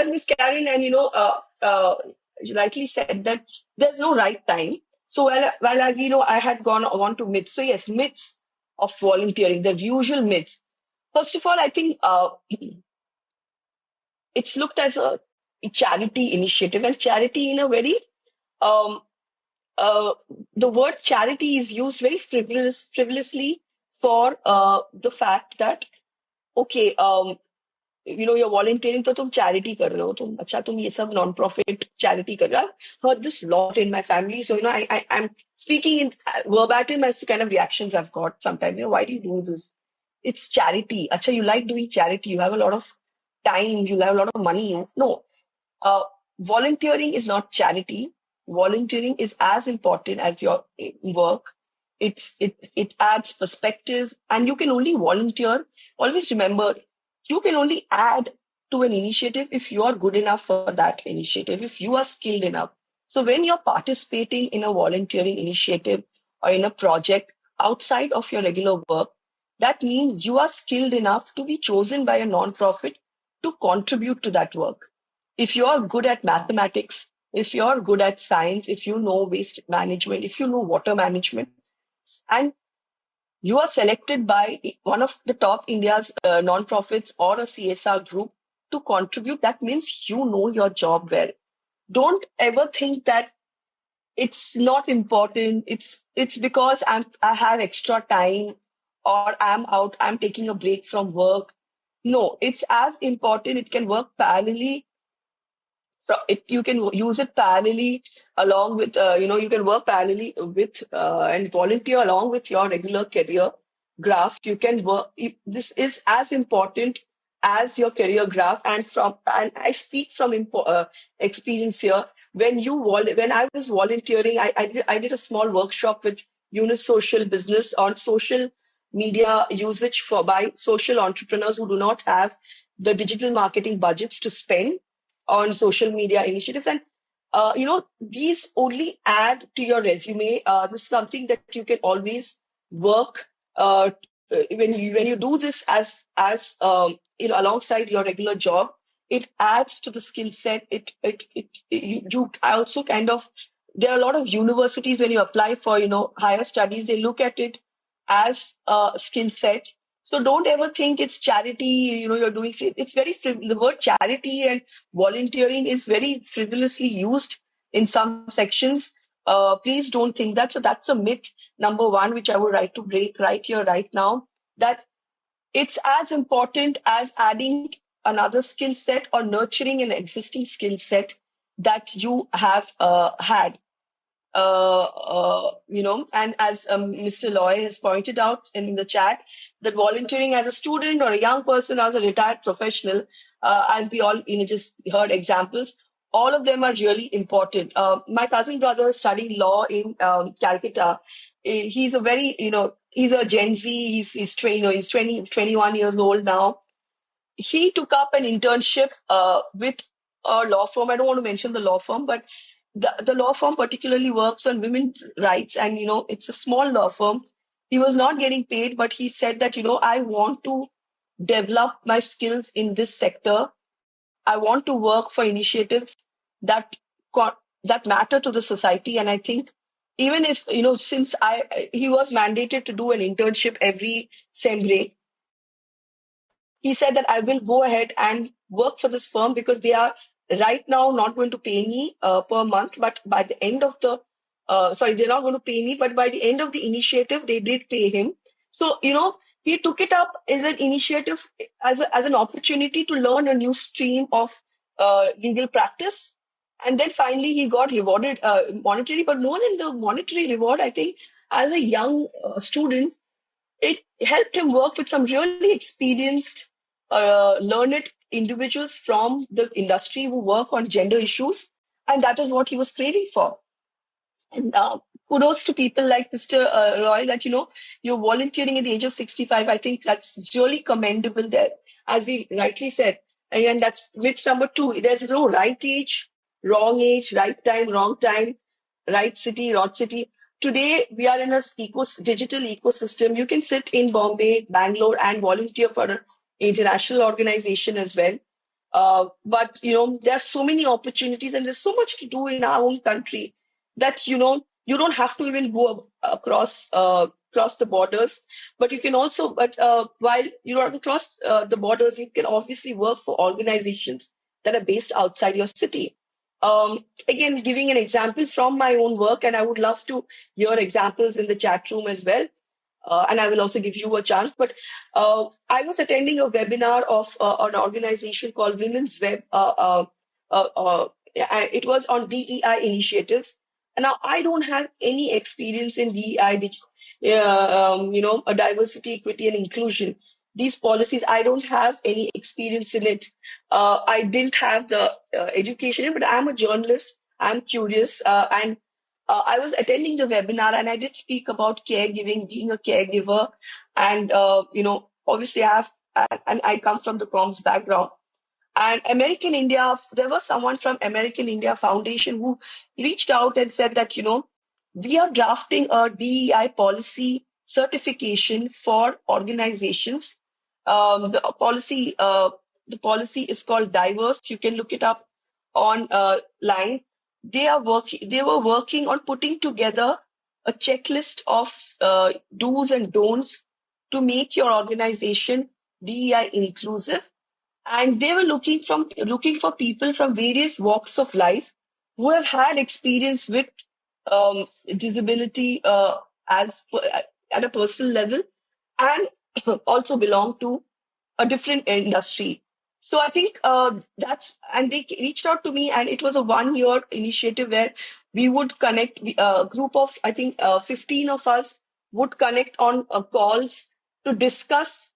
S2: Miss Karen and you rightly said that there's no right time. So, while I had gone on to myths. So, yes, myths of volunteering, the usual myths. First of all, I think it's looked as a charity initiative, and charity in a very um, the word charity is used very frivolously for the fact that okay, you're volunteering तो तुम charity कर रहे हो तुम अच्छा तुम ये सब non-profit charity कर रहे हो. I've heard this lot in my family, so I'm speaking in verbatim as the kind of reactions I've got sometimes. Why do you do this? It's charity. Acha, you like doing charity. You have a lot of time. You have a lot of money. No, uh, volunteering is not charity. Volunteering is as important as your work. It adds perspective, and you can only volunteer. Always remember, you can only add to an initiative if you are good enough for that initiative, if you are skilled enough. So when you're participating in a volunteering initiative or in a project outside of your regular work, that means you are skilled enough to be chosen by a non-profit to contribute to that work. If you're good at mathematics, if you're good at science, if you know waste management, if you know water management, and you are selected by one of the top India's non-profits or a CSR group to contribute, that means you know your job well. Don't ever think that it's not important. It's because I have extra time or I'm taking a break from work. No, it's as important. It can work parallelly, so you can use it parallelly along with, you can work parallelly with and volunteer along with your regular career graph. You can work, this is as important as your career graph. And I speak from experience here. When I was volunteering, I did a small workshop with Unis Social Business on social media usage by social entrepreneurs who do not have the digital marketing budgets to spend on social media initiatives. And these only add to your resume. This is something that you can always work when you do this as alongside your regular job. It adds to the skill set. You also kind of, there are a lot of universities when you apply for higher studies, they look at it as a skill set. So don't ever think it's charity, you're doing it's very the word charity and volunteering is very frivolously used in some sections. Please don't think that. So that's a myth number one, which I would like to break right here, right now, that it's as important as adding another skill set or nurturing an existing skill set that you have had. And as Mr. Loy has pointed out in the chat, that volunteering as a student or a young person, as a retired professional, as we all just heard examples, all of them are really important. My cousin brother is studying law in Calcutta. He's a very, he's a Gen Z. He's 21 years old now. He took up an internship with a law firm. I don't want to mention the law firm, but the law firm particularly works on women's rights, and it's a small law firm. He was not getting paid, but he said that I want to develop my skills in this sector. I want to work for initiatives that that matter to the society. And I think even if since he was mandated to do an internship every sem break, he said that I will go ahead and work for this firm because they are right now not going to pay me per month, but by the end of the they're not going to pay me, but by the end of the initiative, they did pay him. So, he took it up as an initiative, as an opportunity to learn a new stream of legal practice. And then finally, he got rewarded monetary, but more than the monetary reward, I think as a young student, it helped him work with some really experienced, learned individuals from the industry who work on gender issues. And that is what he was craving for. And kudos to people like Mr. Roy that, you're volunteering at the age of 65. I think that's really commendable there, as we rightly said. And that's myth number two. There's no right age. wrong age, right time, right city, wrong city. Today, we are in a digital ecosystem. You can sit in Bombay, Bangalore, and volunteer for an international organization as well. But there are so many opportunities, and there's so much to do in our own country that you don't have to even go across the borders. But you can also, but while you don't cross the borders, you can obviously work for organizations that are based outside your city. Again, giving an example from my own work, and I would love to hear examples in the chat room as well. And I will also give you a chance. But I was attending a webinar of an organization called Women's Web. It was on DEI initiatives. And now I don't have any experience in DEI, a diversity, equity, and inclusion. These policies, I don't have any experience in it. I didn't have the education, but I'm a journalist. I'm curious, and I was attending the webinar and I did speak about caregiving, being a caregiver. And, obviously and I come from the comms background. And American India, there was someone from American India Foundation who reached out and said that, we are drafting a DEI policy certification for organizations. The policy is called Diverse. You can look it up on line. They were working on putting together a checklist of do's and don'ts to make your organization DEI inclusive. And they were looking for people from various walks of life who have had experience with disability at a personal level, and also belong to a different industry. So I think and they reached out to me, and it was a 1 year initiative where we would connect. A group of, I think, 15 of us would connect on calls to discuss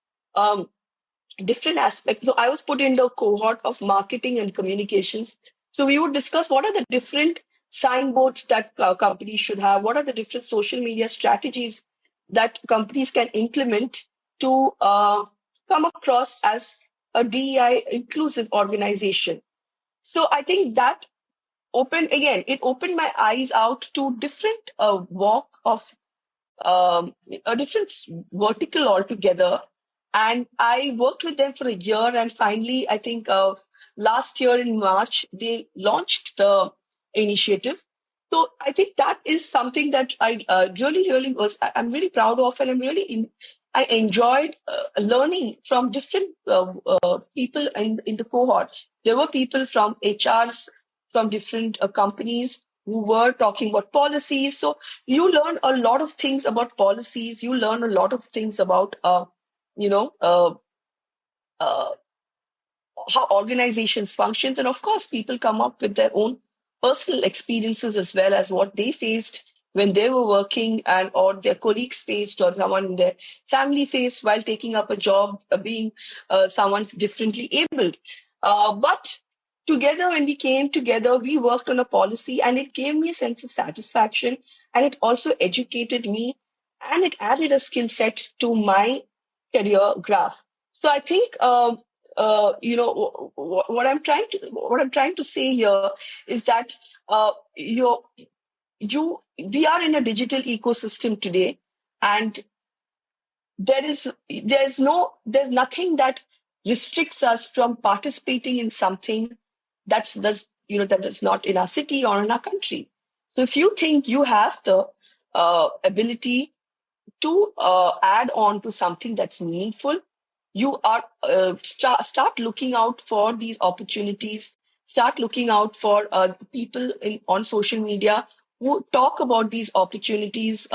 S2: different aspects. So I was put in the cohort of marketing and communications. So we would discuss what are the different signboards that companies should have, what are the different social media strategies that companies can implement to come across as a DEI inclusive organization. So I think that it opened my eyes out to different walk of a different vertical altogether. And I worked with them for a year, and finally, I think last year in March, they launched the initiative. So I think that is something that I really I'm really proud of, and I enjoyed learning from different people in the cohort. There were people from HRs, from different companies who were talking about policies. So you learn a lot of things about policies. You learn a lot of things about, you know, uh, uh, how organizations functions. And of course, people come up with their own personal experiences as well as what they faced when they were working, and or their colleagues faced, or someone in their family faced while taking up a job, being someone's differently abled. But together, when we came together, we worked on a policy, and it gave me a sense of satisfaction, and it also educated me, and it added a skill set to my career graph. So I think what I'm trying to say here is that you we are in a digital ecosystem today, and there's nothing that restricts us from participating in something that is not in our city or in our country. So if you think you have the ability to add on to something that's meaningful, you are start looking out for these opportunities. Start looking out for people on social media who talk about these opportunities.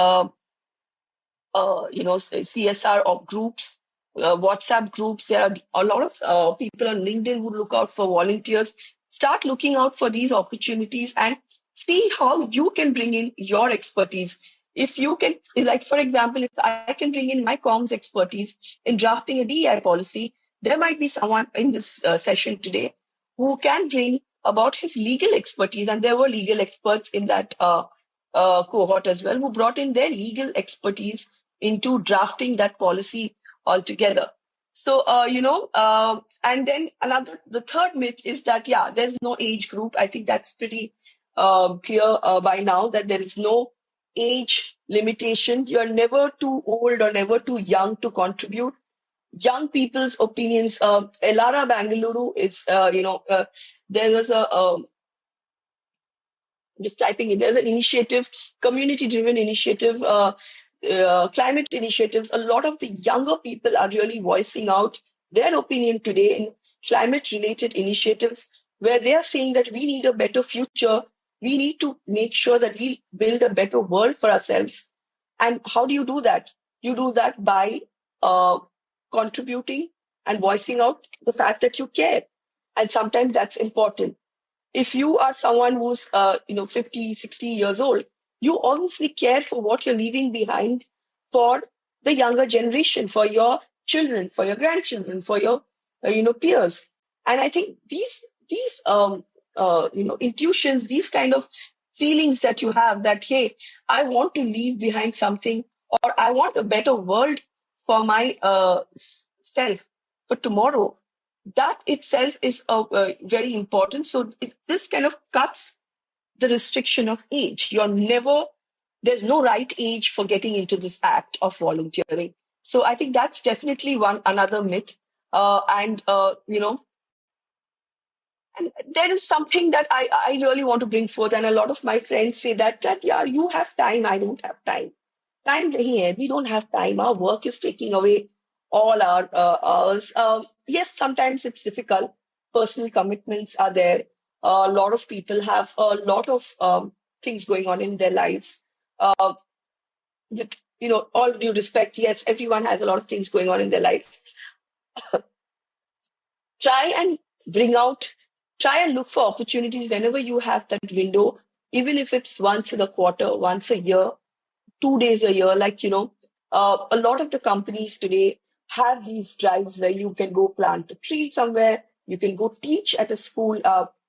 S2: CSR or groups, WhatsApp groups. There are a lot of people on LinkedIn who look out for volunteers. Start looking out for these opportunities and see how you can bring in your expertise. If you can, like, for example, if I can bring in my comms expertise in drafting a DEI policy, there might be someone in this session today who can bring about his legal expertise. And there were legal experts in that cohort as well who brought in their legal expertise into drafting that policy altogether. So, and then the third myth is that, yeah, there's no age group. I think that's pretty clear by now that there is no age limitation. You're never too old or never too young to contribute. Young people's opinions. Elara Bangalore is, there was just typing it. There's an initiative, community-driven initiative, climate initiatives. A lot of the younger people are really voicing out their opinion today in climate-related initiatives, where they are saying that we need a better future. We need to make sure that we build a better world for ourselves. And how do you do that? You do that by uh, contributing and voicing out the fact that you care. And sometimes that's important. If you are someone who's 50, 60 years old, you obviously care for what you're leaving behind for the younger generation, for your children, for your grandchildren, for your peers. And I think these intuitions, these kind of feelings that you have, that hey, I want to leave behind something, or I want a better world for my self for tomorrow, that itself is very important. So this kind of cuts the restriction of age. There's no right age for getting into this act of volunteering. So I think that's definitely another myth. And there is something that I really want to bring forth. And a lot of my friends say that yeah, you have time, I don't have time. Time nahi hai. We don't have time. Our work is taking away all our hours. Yes, sometimes it's difficult. Personal commitments are there. A lot of people have a lot of things going on in their lives. Uh, with all due respect, yes, everyone has a lot of things going on in their lives. Try and bring out, try and look for opportunities whenever you have that window, even if it's once in a quarter, once a year, 2 days a year. A lot of the companies today have these drives where you can go plant a tree somewhere, you can go teach at a school.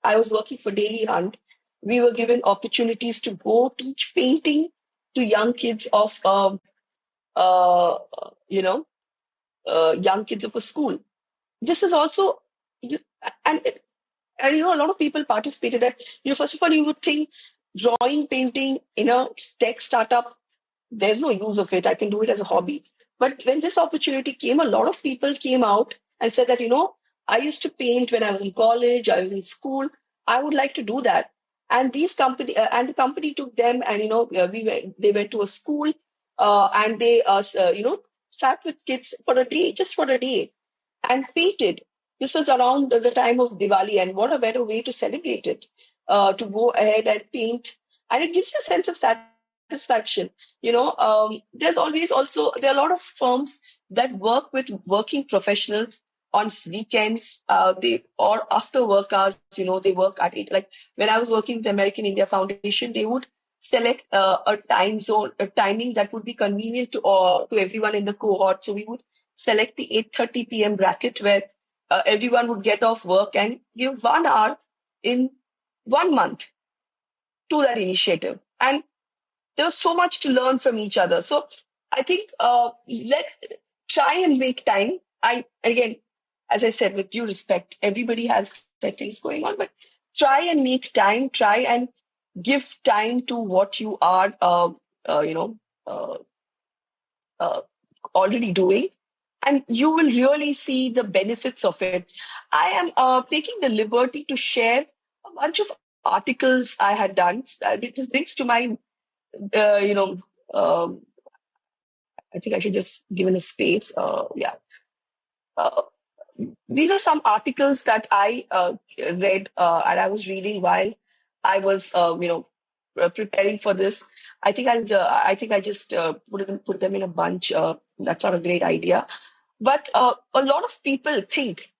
S2: I was working for Daily Hunt. We were given opportunities to go teach painting to young kids of, uh, you know, young kids of a school. This is also, and a lot of people participated. That first of all, you would think drawing, painting in a tech startup, there's no use of it. I can do it as a hobby. But when this opportunity came, a lot of people came out and said that, I used to paint when I was in college, I was in school. I would like to do that. And the company took them, and they went to a school, and they sat with kids for a day, just for a day, and painted. This was around the time of Diwali, and what a better way to celebrate it, to go ahead and paint. And it gives you a sense of satisfaction. There's always also, there are a lot of firms that work with working professionals on weekends, or after work hours, they work at it. Like when I was working with the American India Foundation, they would select a time zone, a timing that would be convenient to everyone in the cohort. So we would select the 8:30 p.m. bracket where everyone would get off work and give 1 hour in 1 month to that initiative. And there was so much to learn from each other. So I think let try and make time. Again, as I said, with due respect, everybody has their things going on, but try and make time. Try and give time to what you are, uh, uh, already doing, and you will really see the benefits of it. I am taking the liberty to share a bunch of articles I had done. This brings to mind, uh, you know, um, I think I should just give it a space. Yeah. Uh, these are some articles that I read, and I was reading while I was, preparing for this. I think I just put them in a bunch. That's not a great idea. But a lot of people think,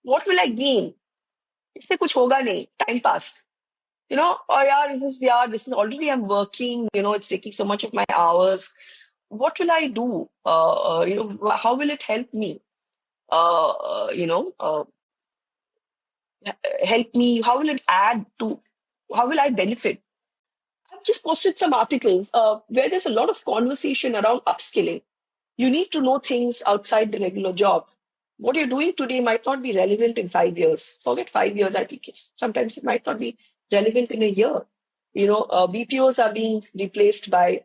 S2: what will I gain? इससे कुछ होगा नहीं, time pass. Or this is already I'm working, it's taking so much of my hours. What will I do? How will it help me? Uh, uh, you know, uh, Help me? How will it add to? How will I benefit? I've just posted some articles where there's a lot of conversation around upskilling. You need to know things outside the regular job. what you're doing today might not be relevant in 5 years. Forget 5 years. I think sometimes it might not be relevant in a year. BPOs are being replaced by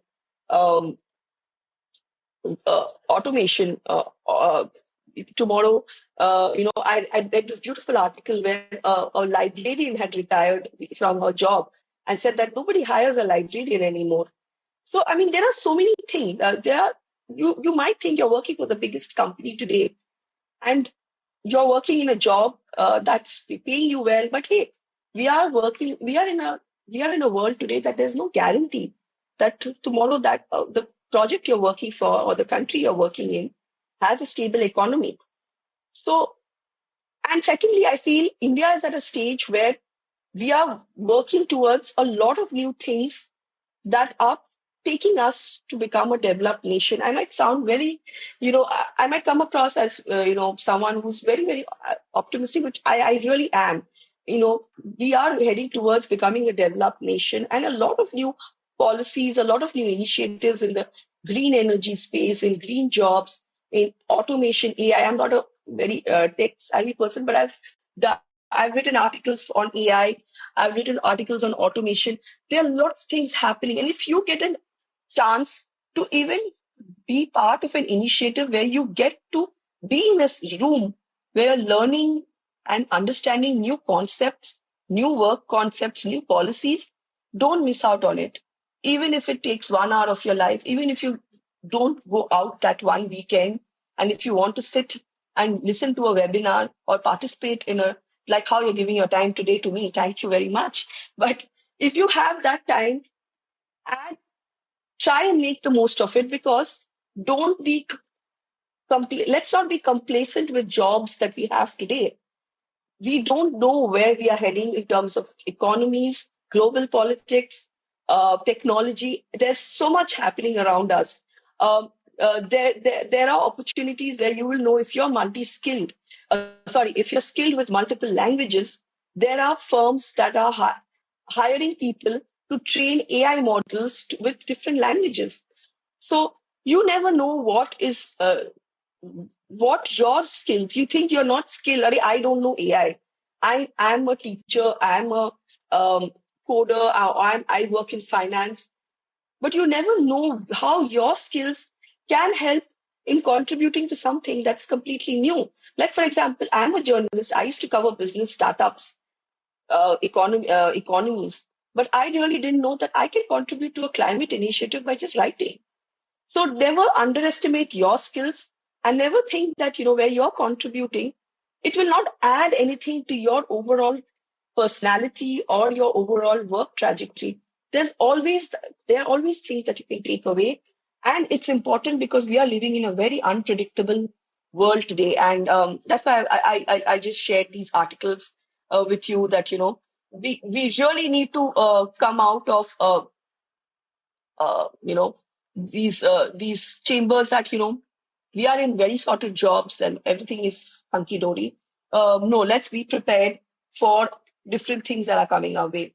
S2: um, automation. Tomorrow, I read this beautiful article where a librarian had retired from her job and said that nobody hires a librarian anymore. So, I mean, there are so many things. You might think you're working for the biggest company today, and you're working in a job that's paying you well, but hey, we are in a world today that there's no guarantee that tomorrow that the project you're working for or the country you're working in has a stable economy. So, and secondly, I feel India is at a stage where we are working towards a lot of new things that are taking us to become a developed nation. I might sound very, I might come across as, someone who's very, very optimistic, which I really am. We are heading towards becoming a developed nation, and a lot of new policies, a lot of new initiatives in the green energy space, in green jobs, in automation, AI. I'm not a very tech savvy person, but I've written articles on AI. I've written articles on automation. There are lots of things happening. And if you get a chance to even be part of an initiative where you get to be in a room where you're learning and understanding new concepts, new work concepts, new policies, don't miss out on it. Even if it takes 1 hour of your life, even if you don't go out that one weekend, and if you want to sit and listen to a webinar or participate in a, like how you're giving your time today to me, thank you very much. But if you have that time, and try and make the most of it, because don't be let's not be complacent with jobs that we have today. We don't know where we are heading in terms of economies, global politics, technology. There's so much happening around us. There are opportunities where you will know if you're multi-skilled. If you're skilled with multiple languages, there are firms that are hiring people to train AI models with different languages. So you never know what your skills. You think you're not skilled. I don't know AI. I am a teacher. I'm a coder. I work in finance. But you never know how your skills can help in contributing to something that's completely new. Like, for example, I'm a journalist. I used to cover business, startups, economies. But I really didn't know that I can contribute to a climate initiative by just writing. So never underestimate your skills, and never think that, where you're contributing, it will not add anything to your overall personality or your overall work trajectory. There's always, there are always things that you can take away. And it's important because we are living in a very unpredictable world today. And that's why I just shared these articles with you that, we really need to come out of uh, you know, these chambers that, we are in very sorted jobs and everything is hunky dory. No, let's be prepared for different things that are coming our way.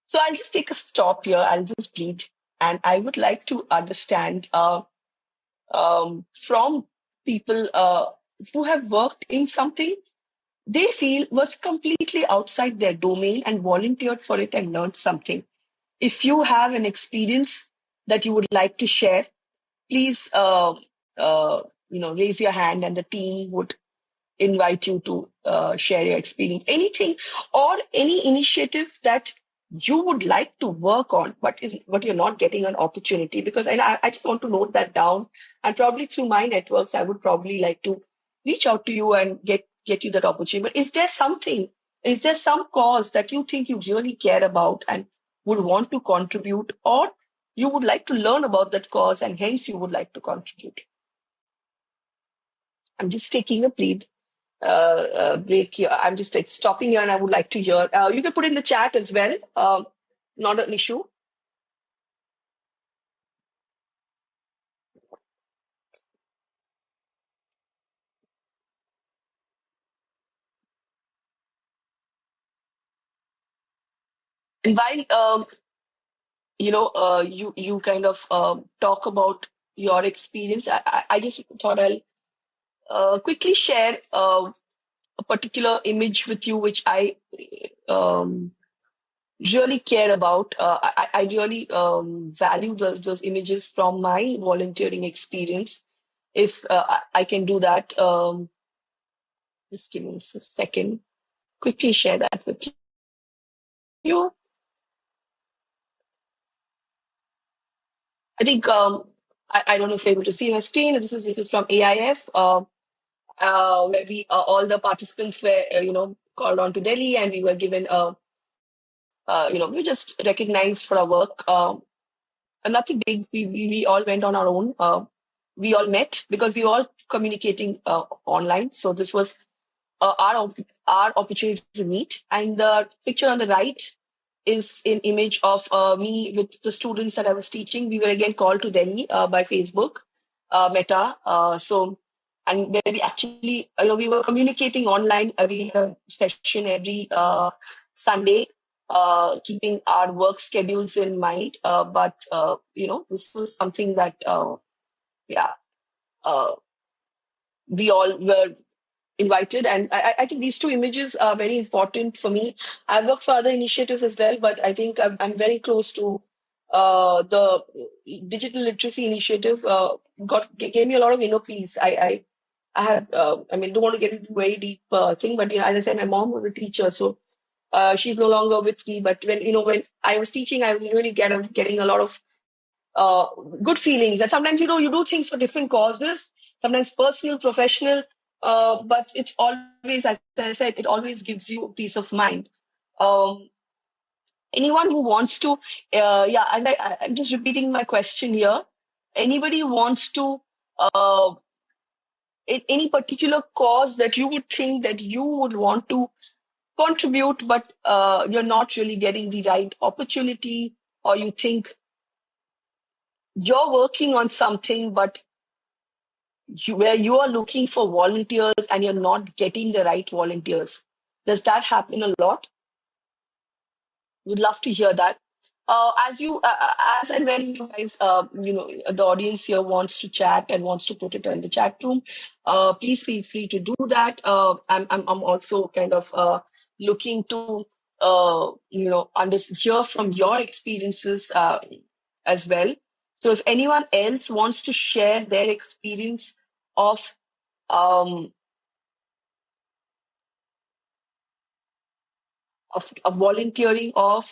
S2: So I'll just take a stop here. I'll just breathe, and I would like to understand from people who have worked in something they feel was completely outside their domain and volunteered for it and learned something. If you have an experience that you would like to share, please, raise your hand, and the team would invite you to share your experience. Anything or any initiative that you would like to work on, but you're not getting an opportunity. Because I just want to note that down, and probably through my networks, I would probably like to reach out to you and get you that opportunity. But is there something? Is there some cause that you think you really care about and would want to contribute, or you would like to learn about that cause and hence you would like to contribute? I'm just taking a break here. I'm just stopping here, and I would like to hear. You can put in the chat as well. Not an issue. And while you kind of talk about your experience, I just thought I'll quickly share a particular image with you, which I um, really care about. I really value those images from my volunteering experience. If I can do that, just give me a second. Quickly share that with you. I think I don't know if you're able to see my screen. This is from AIF, where we all the participants were called on to Delhi, and we were given we were just recognized for our work. Nothing big. We all went on our own. We all met because we were all communicating online. So this was our opportunity to meet. And the picture on the right is an image of me with the students that I was teaching. We were again called to Delhi by Facebook, Meta. And where we actually, we were communicating online. We had a session every Sunday, keeping our work schedules in mind. But this was something that, yeah, uh, we all were invited. And I think these two images are very important for me. I've worked for other initiatives as well, but I think I'm very close to the digital literacy initiative. Gave me a lot of inner peace. I have, don't want to get into a very deep thing, but as I said, my mom was a teacher, so she's no longer with me. But when I was teaching, I was really getting a lot of good feelings. That sometimes you do things for different causes, sometimes personal, professional, but it's always, as I said, it always gives you peace of mind. Um, Anyone who wants to, and I'm just repeating my question here. Anybody who wants to, any particular cause that you would think that you would want to contribute, but you're not really getting the right opportunity, or you think you're working on something, but where you are looking for volunteers and you're not getting the right volunteers. Does that happen a lot? Would love to hear that. As and when you guys, the audience here wants to chat and wants to put it in the chat room, please feel free to do that. I'm also kind of looking to, hear from your experiences as well. So if anyone else wants to share their experience of um, of volunteering, of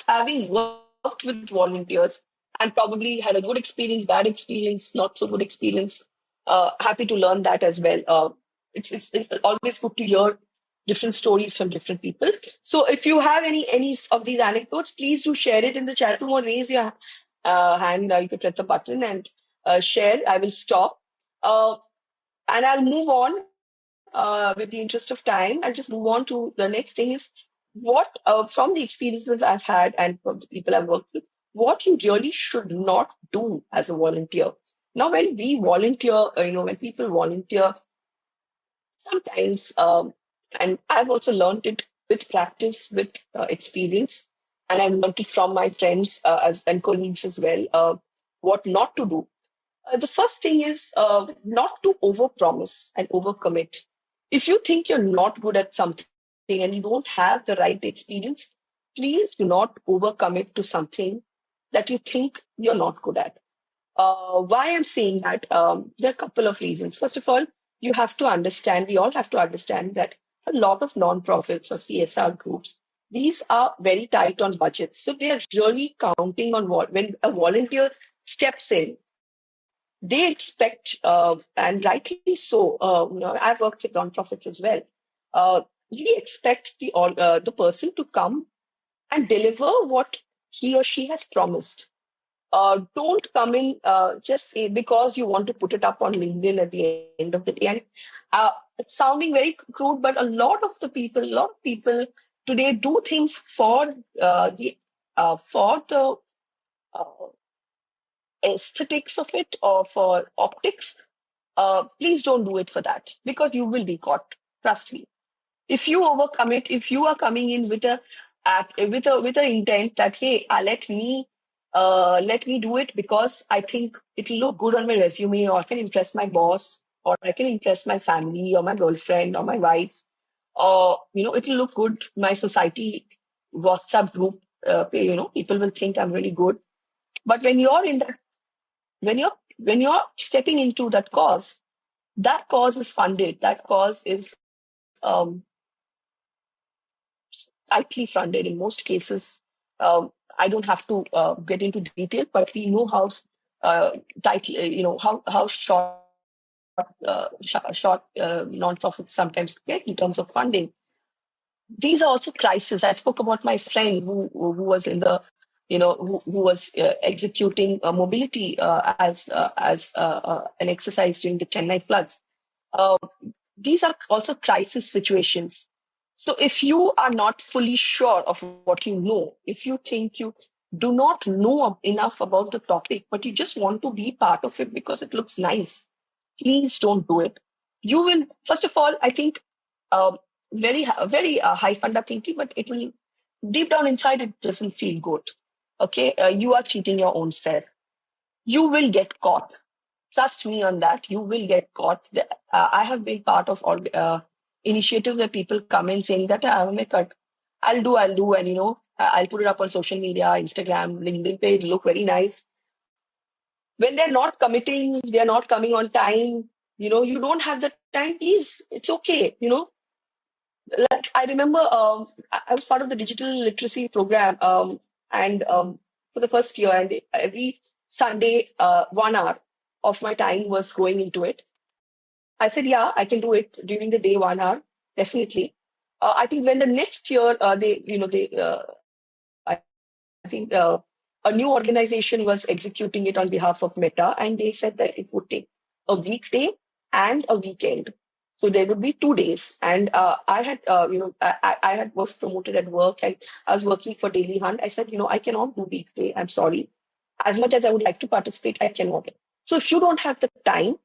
S2: having worked with volunteers and probably had a good experience, bad experience, not so good experience. Happy to learn that as well. It's always good to hear different stories from different people. So if you have any of these anecdotes, please do share it in the chat room or raise your hand. You can press the button and share. I will stop. Uh, and I'll move on with the interest of time. I'll just move on to the next thing is from the experiences I've had and from the people I've worked with, what you really should not do as a volunteer. Now, when we volunteer, when people volunteer, sometimes, and I've also learned it with practice, with experience, and I've learned it from my friends and colleagues as well, what not to do. The first thing is not to overpromise and overcommit. If you think you're not good at something and you don't have the right experience, please do not overcommit to something that you think you're not good at. Why I'm saying that, there are a couple of reasons. First of all, we all have to understand that a lot of nonprofits or CSR groups, these are very tight on budgets. So they're really counting on when a volunteer steps in, they expect, and rightly so, I've worked with nonprofits as well. Uh, we expect the person to come and deliver what he or she has promised. Don't come in just say because you want to put it up on LinkedIn at the end of the day. And it's sounding very crude, but a lot of people today do things for the uh, aesthetics of it or for optics. Please don't do it for that because you will be caught. Trust me. If you overcome it, if you are coming in with with a intent that hey, let me do it because I think it'll look good on my resume or I can impress my boss or I can impress my family or my girlfriend or my wife, or it'll look good. My society WhatsApp group, people will think I'm really good. But when you're in that, when you're stepping into that cause is funded. That cause is tightly funded in most cases. I don't have to get into detail, but we know how tightly, how short non-profits sometimes get in terms of funding. These are also crises. I spoke about my friend who was in the, who was executing mobility as an exercise during the Chennai floods. Uh, these are also crisis situations. So if you are not fully sure of what you know, if you think you do not know enough about the topic, but you just want to be part of it because it looks nice, please don't do it. You will, first of all, I think, um, very high funda thinking, but it will deep down inside, it doesn't feel good. Okay, you are cheating your own self. You will get caught. Trust me on that. You will get caught. I have been part of all initiatives where people come in saying that I'll do, and I'll put it up on social media, Instagram, LinkedIn page, look very nice. When they're not committing, they're not coming on time. You don't have the time. Please, it's okay. Like I remember, I was part of the digital literacy program, and for the first year, and every Sunday, 1 hour of my time was going into it. I said, yeah, I can do it during the day, 1 hour, definitely. I think when the next year I think a new organization was executing it on behalf of Meta, and they said that it would take a weekday and a weekend. So there would be 2 days, and I had, I had was promoted at work, and I was working for Daily Hunt. I said, I cannot do weekday. I'm sorry. As much as I would like to participate, I cannot. So if you don't have the time,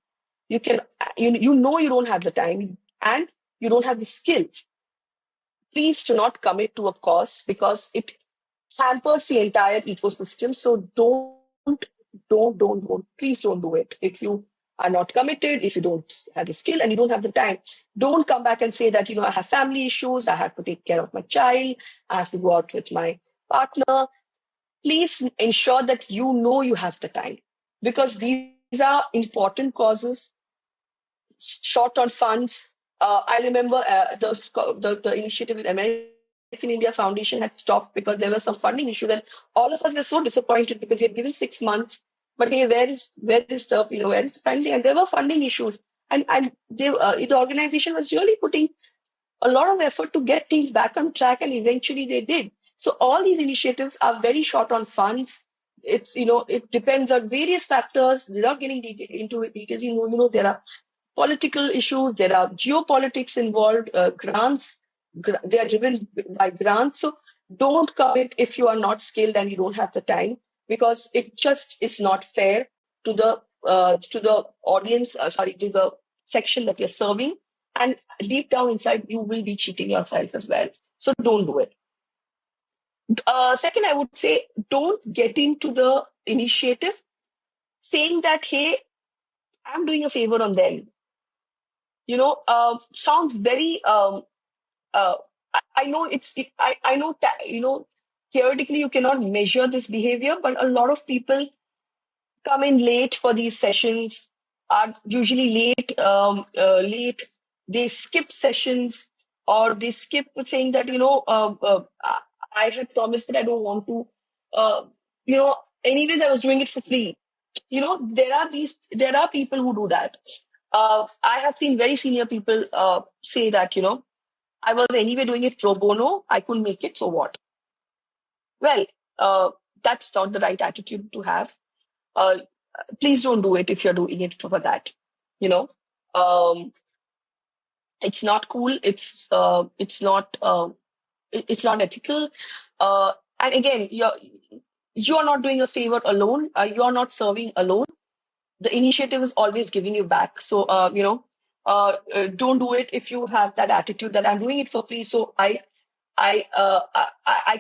S2: you can, you don't have the time, and you don't have the skills. Please do not commit to a cause because it hampers the entire ecosystem. So don't, please don't do it. If you are not committed, if you don't have the skill and you don't have the time, don't come back and say that, I have family issues, I have to take care of my child, I have to go out with my partner. Please ensure that you have the time, because these are important causes, short on funds. I remember the initiative with American India Foundation had stopped because there was some funding issue. And all of us were so disappointed because we had given 6 months, but hey, where is the funding? And there were funding issues, and the organization was really putting a lot of effort to get things back on track, and eventually they did. So all these initiatives are very short on funds. It's it depends on various factors. Without getting into details, there are political issues, there are geopolitics involved, grants, they are driven by grants. So don't commit if you are not skilled and you don't have the time, because it just is not fair to the audience, sorry, to the section that you're serving. And deep down inside, you will be cheating yourself as well. So don't do it. Second, I would say don't get into the initiative saying that, hey, I'm doing a favor on them. Sounds very. Uh, I know I know theoretically you cannot measure this behavior, but a lot of people come in late for these sessions, are usually late. They skip sessions, or they skip saying that I had promised, but I don't want to. Uh, Anyways, I was doing it for free. There are people who do that. I have seen very senior people say that, I was anyway doing it pro bono. I couldn't make it, so what? Well, that's not the right attitude to have. Uh, please don't do it if you're doing it for that. You know, um, it's not cool. It's not ethical. And again, you're not doing a favor alone. You're not serving alone. The initiative is always giving you back. So, don't do it if you have that attitude that I'm doing it for free. So I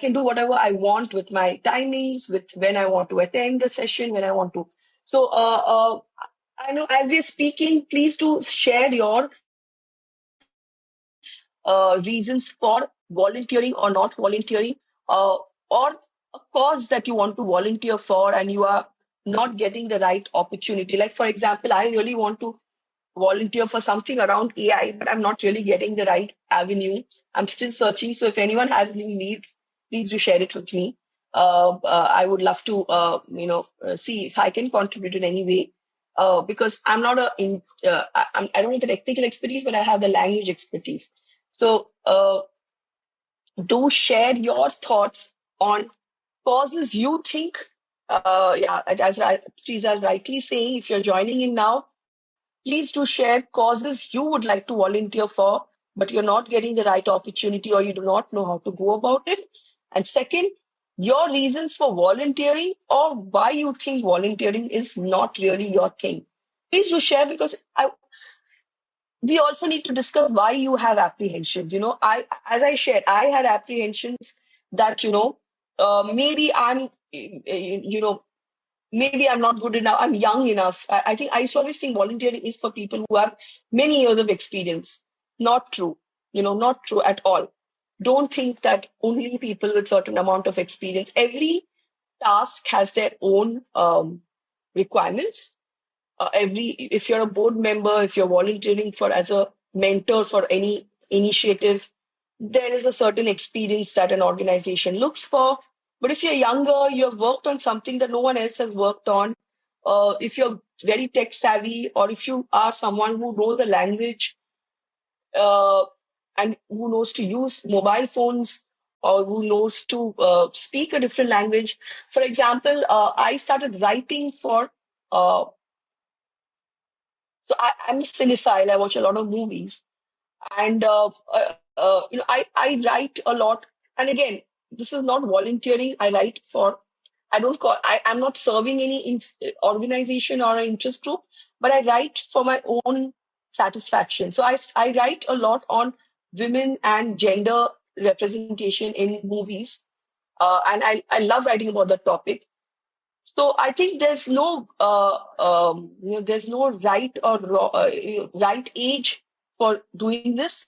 S2: can do whatever I want with my timings, with when I want to attend the session, when I want to. So, I know as we're speaking, please do share your reasons for volunteering or not volunteering, or a cause that you want to volunteer for and you are not getting the right opportunity. Like, for example, I really want to volunteer for something around AI, but I'm not really getting the right avenue. I'm still searching. So if anyone has any needs, please do share it with me. I would love to, see if I can contribute in any way. Because I'm not I don't have the technical expertise, but I have the language expertise. So do share your thoughts on causes you think. Yeah, Teresa is rightly saying, if you're joining in now, please do share causes you would like to volunteer for, but you're not getting the right opportunity or you do not know how to go about it. And second, your reasons for volunteering or why you think volunteering is not really your thing. Please do share, because we also need to discuss why you have apprehensions. As I shared, I had apprehensions that, maybe maybe I'm not good enough. I'm young enough. I think I used to always think volunteering is for people who have many years of experience. Not true. Not true at all. Don't think that only people with certain amount of experience. Every task has their own requirements. If you're a board member, if you're volunteering for as a mentor for any initiative, there is a certain experience that an organization looks for. But if you're younger, you have worked on something that no one else has worked on, if you're very tech savvy, or if you are someone who knows a language, uh, and who knows to use mobile phones, or who knows to speak a different language. For example, I started writing for uh, I'm a cinephile. I watch a lot of movies, and I write a lot. And again, this is not volunteering. I write for. I don't call. I'm not serving any organization or an interest group, but I write for my own satisfaction. So I write a lot on women and gender representation in movies, and I love writing about that topic. So I think there's no right or right age for doing this.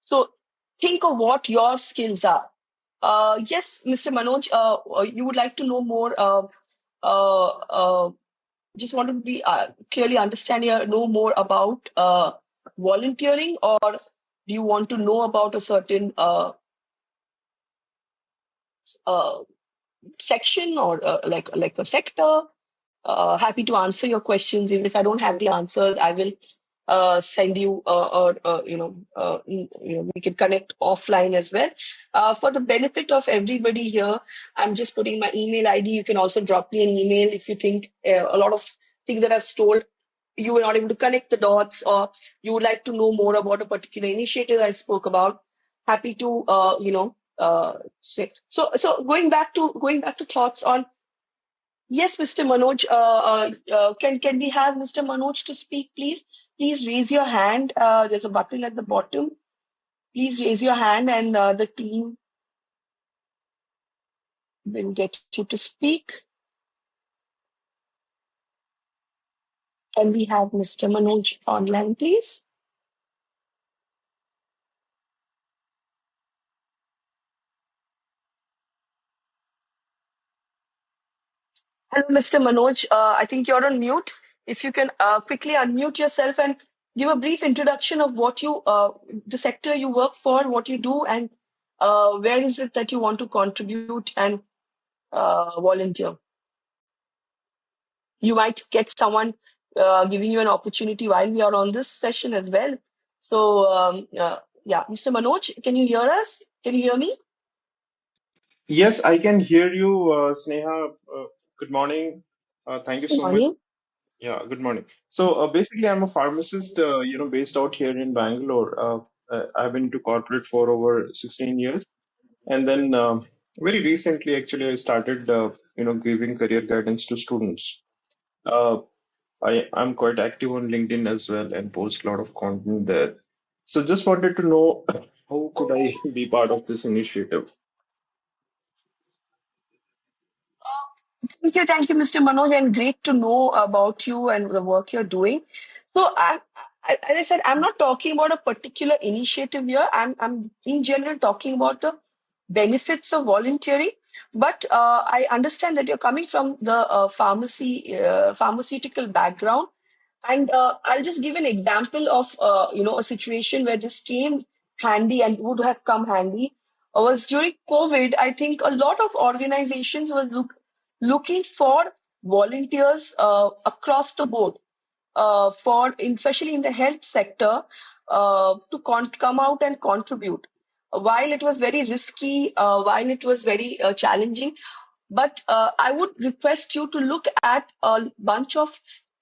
S2: So think of what your skills are. Yes, Mr. Manoj, you would like to know more. Uh, uh, just want to be clearly understand here, know more about volunteering, or do you want to know about a certain uh, section, or like a sector? Happy to answer your questions. Even if I don't have the answers, I will send you, or we can connect offline as well. For the benefit of everybody here, I'm just putting my email ID. You can also drop me an email if you think a lot of things that I've told you were not able to connect the dots, or you would like to know more about a particular initiative I spoke about. Happy to say. So going back to thoughts on. Yes, Mr. Manoj, can we have Mr. Manoj to speak, please? Please raise your hand. There's a button at the bottom. Please raise your hand, and the team will get you to speak. Can we have Mr. Manoj online, please? Hello, Mr. Manoj. I think you're on mute. If you can quickly unmute yourself and give a brief introduction of the sector you work for, what you do, and where is it that you want to contribute and volunteer. You might get someone giving you an opportunity while we are on this session as well. So, yeah, Mr. Manoj, can you hear us? Can you hear me?
S4: Yes, I can hear you, Sneha. Good morning. Thank you
S2: Good
S4: so much.
S2: morning.
S4: Yeah, good morning. So basically, I'm a pharmacist, based out here in Bangalore. I've been into corporate for over 16 years, and then very recently, actually, I started, giving career guidance to students. Uh, I'm quite active on LinkedIn as well and post a lot of content there. So just wanted to know how could I be part of this initiative?
S2: Thank you, Mr. Manoj, and great to know about you and the work you're doing. So, as I said, I'm not talking about a particular initiative here. I'm in general talking about the benefits of volunteering. But I understand that you're coming from the pharmaceutical background, and I'll just give an example of a situation where this came handy and would have come handy. Was during COVID. I think a lot of organizations were looking for volunteers across the board for especially in the health sector to come out and contribute. While it was very risky, while it was very challenging, but I would request you to look at a bunch of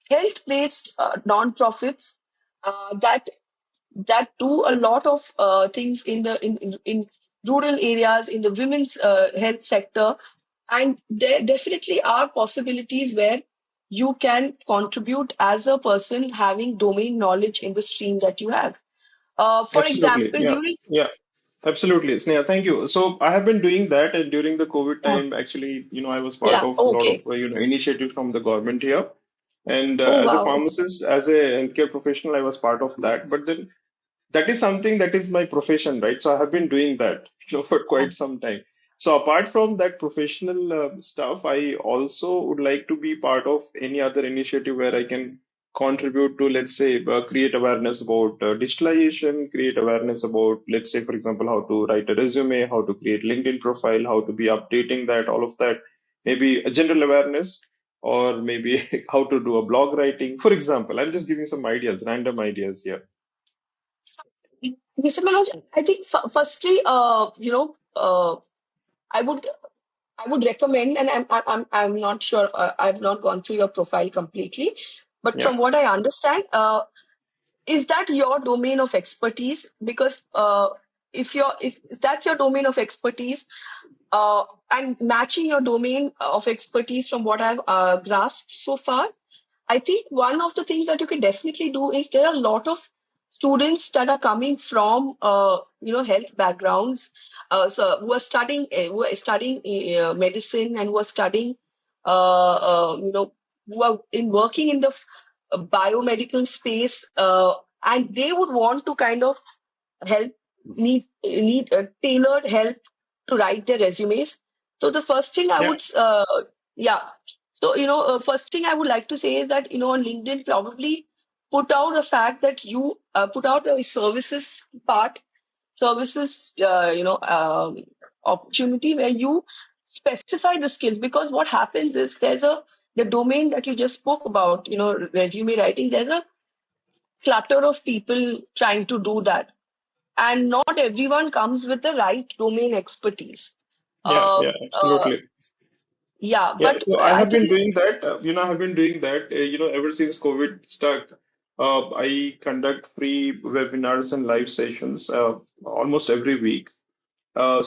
S2: health-based non-profits that do a lot of things in rural areas, in the women's health sector, and there definitely are possibilities where you can contribute as a person having domain knowledge in the stream that you have. For
S4: Absolutely.
S2: example,
S4: Yeah.
S2: during
S4: Yeah. Absolutely. Sneha, thank you. So I have been doing that, and during the COVID
S2: yeah,
S4: time, actually, I was part
S2: yeah,
S4: of a lot of,
S2: okay,
S4: initiatives from the government here. And
S2: oh
S4: as a
S2: wow, okay,
S4: pharmacist, as a healthcare professional, I was part of that. But then that is something that is my profession, right? So I have been doing that, for
S2: yeah,
S4: quite some time. So apart from that professional stuff, I also would like to be part of any other initiative where I can contribute to, let's say, create awareness about digitalization, create awareness about, let's say, for example, how to write a resume, how to create LinkedIn profile, how to be updating that, all of that. Maybe a general awareness, or maybe how to do a blog writing. For example, I'm just giving some ideas, random ideas here.
S2: Mr. Manoj, I think firstly, I would I would recommend, and I'm not sure. I've not gone through your profile completely, but
S4: Yeah.
S2: from what I understand, is that your domain of expertise? Because if that's your domain of expertise, and matching your domain of expertise from what I've grasped so far, I think one of the things that you can definitely do is there are a lot of students that are coming from health backgrounds, so who are studying medicine and who are studying who are in working in the biomedical space, and they would want to kind of help need tailored help to write their resumes. So the first thing I
S4: Yeah.
S2: would yeah. So first thing I would like to say is that on LinkedIn probably put out the fact that you put out a services opportunity where you specify the skills, because what happens is the domain that you just spoke about, resume writing, there's a clutter of people trying to do that, and not everyone comes with the right domain expertise.
S4: Yeah,
S2: Uh,
S4: yeah,
S2: uh,
S4: absolutely.
S2: yeah,
S4: Yeah,
S2: but
S4: so I
S2: I
S4: have been
S2: think
S4: doing that. I have been doing that, ever since COVID stuck. I conduct free webinars and live sessions almost every week.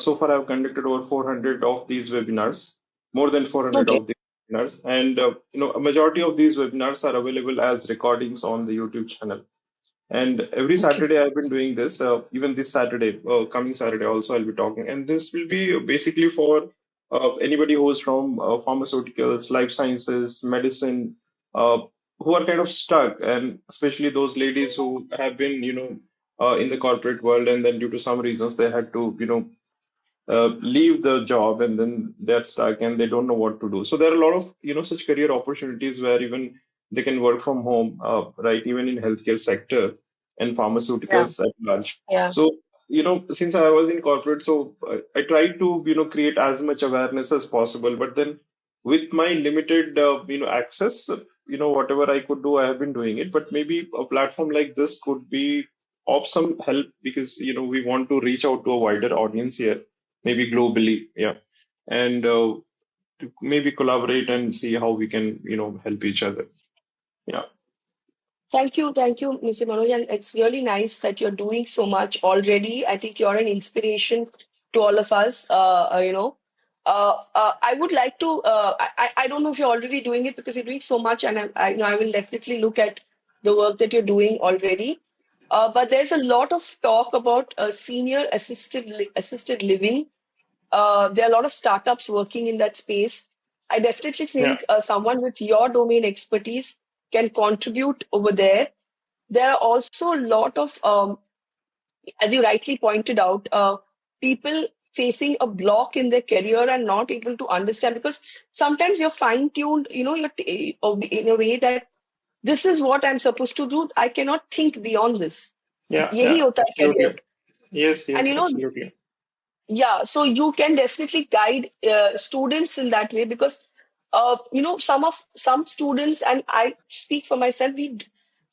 S4: So far, I've conducted over 400 of these webinars, more than 400
S2: okay,
S4: of these webinars. And, a majority of these webinars are available as recordings on the YouTube channel. And every
S2: okay,
S4: Saturday, I've been doing this. Even this Saturday, coming Saturday, also I'll be talking. And this will be basically for anybody who's from pharmaceuticals, life sciences, medicine, uh, who are kind of stuck, and especially those ladies who have been, in the corporate world, and then due to some reasons they had to, leave the job, and then they're stuck and they don't know what to do. So there are a lot of, such career opportunities where even they can work from home, right? Even in healthcare sector and
S2: yeah,
S4: pharmaceuticals at large.
S2: yeah,
S4: So, since I was in corporate, so I tried to, create as much awareness as possible. But then with my limited, access, whatever I could do, I have been doing it. But maybe a platform like this could be of some help, because, we want to reach out to a wider audience here, maybe globally, yeah, and to maybe collaborate and see how we can, help each other. Yeah,
S2: thank you, Mr. Manoj, and it's really nice that you're doing so much already. I think you're an inspiration to all of us. I would like to. I don't know if you're already doing it because you're doing so much, and I will definitely look at the work that you're doing already. But there's a lot of talk about senior assisted living. There are a lot of startups working in that space. I definitely
S4: Yeah.
S2: think someone with your domain expertise can contribute over there. There are also a lot of, as you rightly pointed out, people facing a block in their career and not able to understand, because sometimes you're fine tuned, in a way that this is what I'm supposed to do. I cannot think beyond this.
S4: Yeah.
S2: Yahi
S4: Yeah.
S2: hota hai career.
S4: Absolutely. Yes.
S2: And
S4: Yes. Absolutely.
S2: yeah, so you can definitely guide students in that way, because some students, and I speak for myself,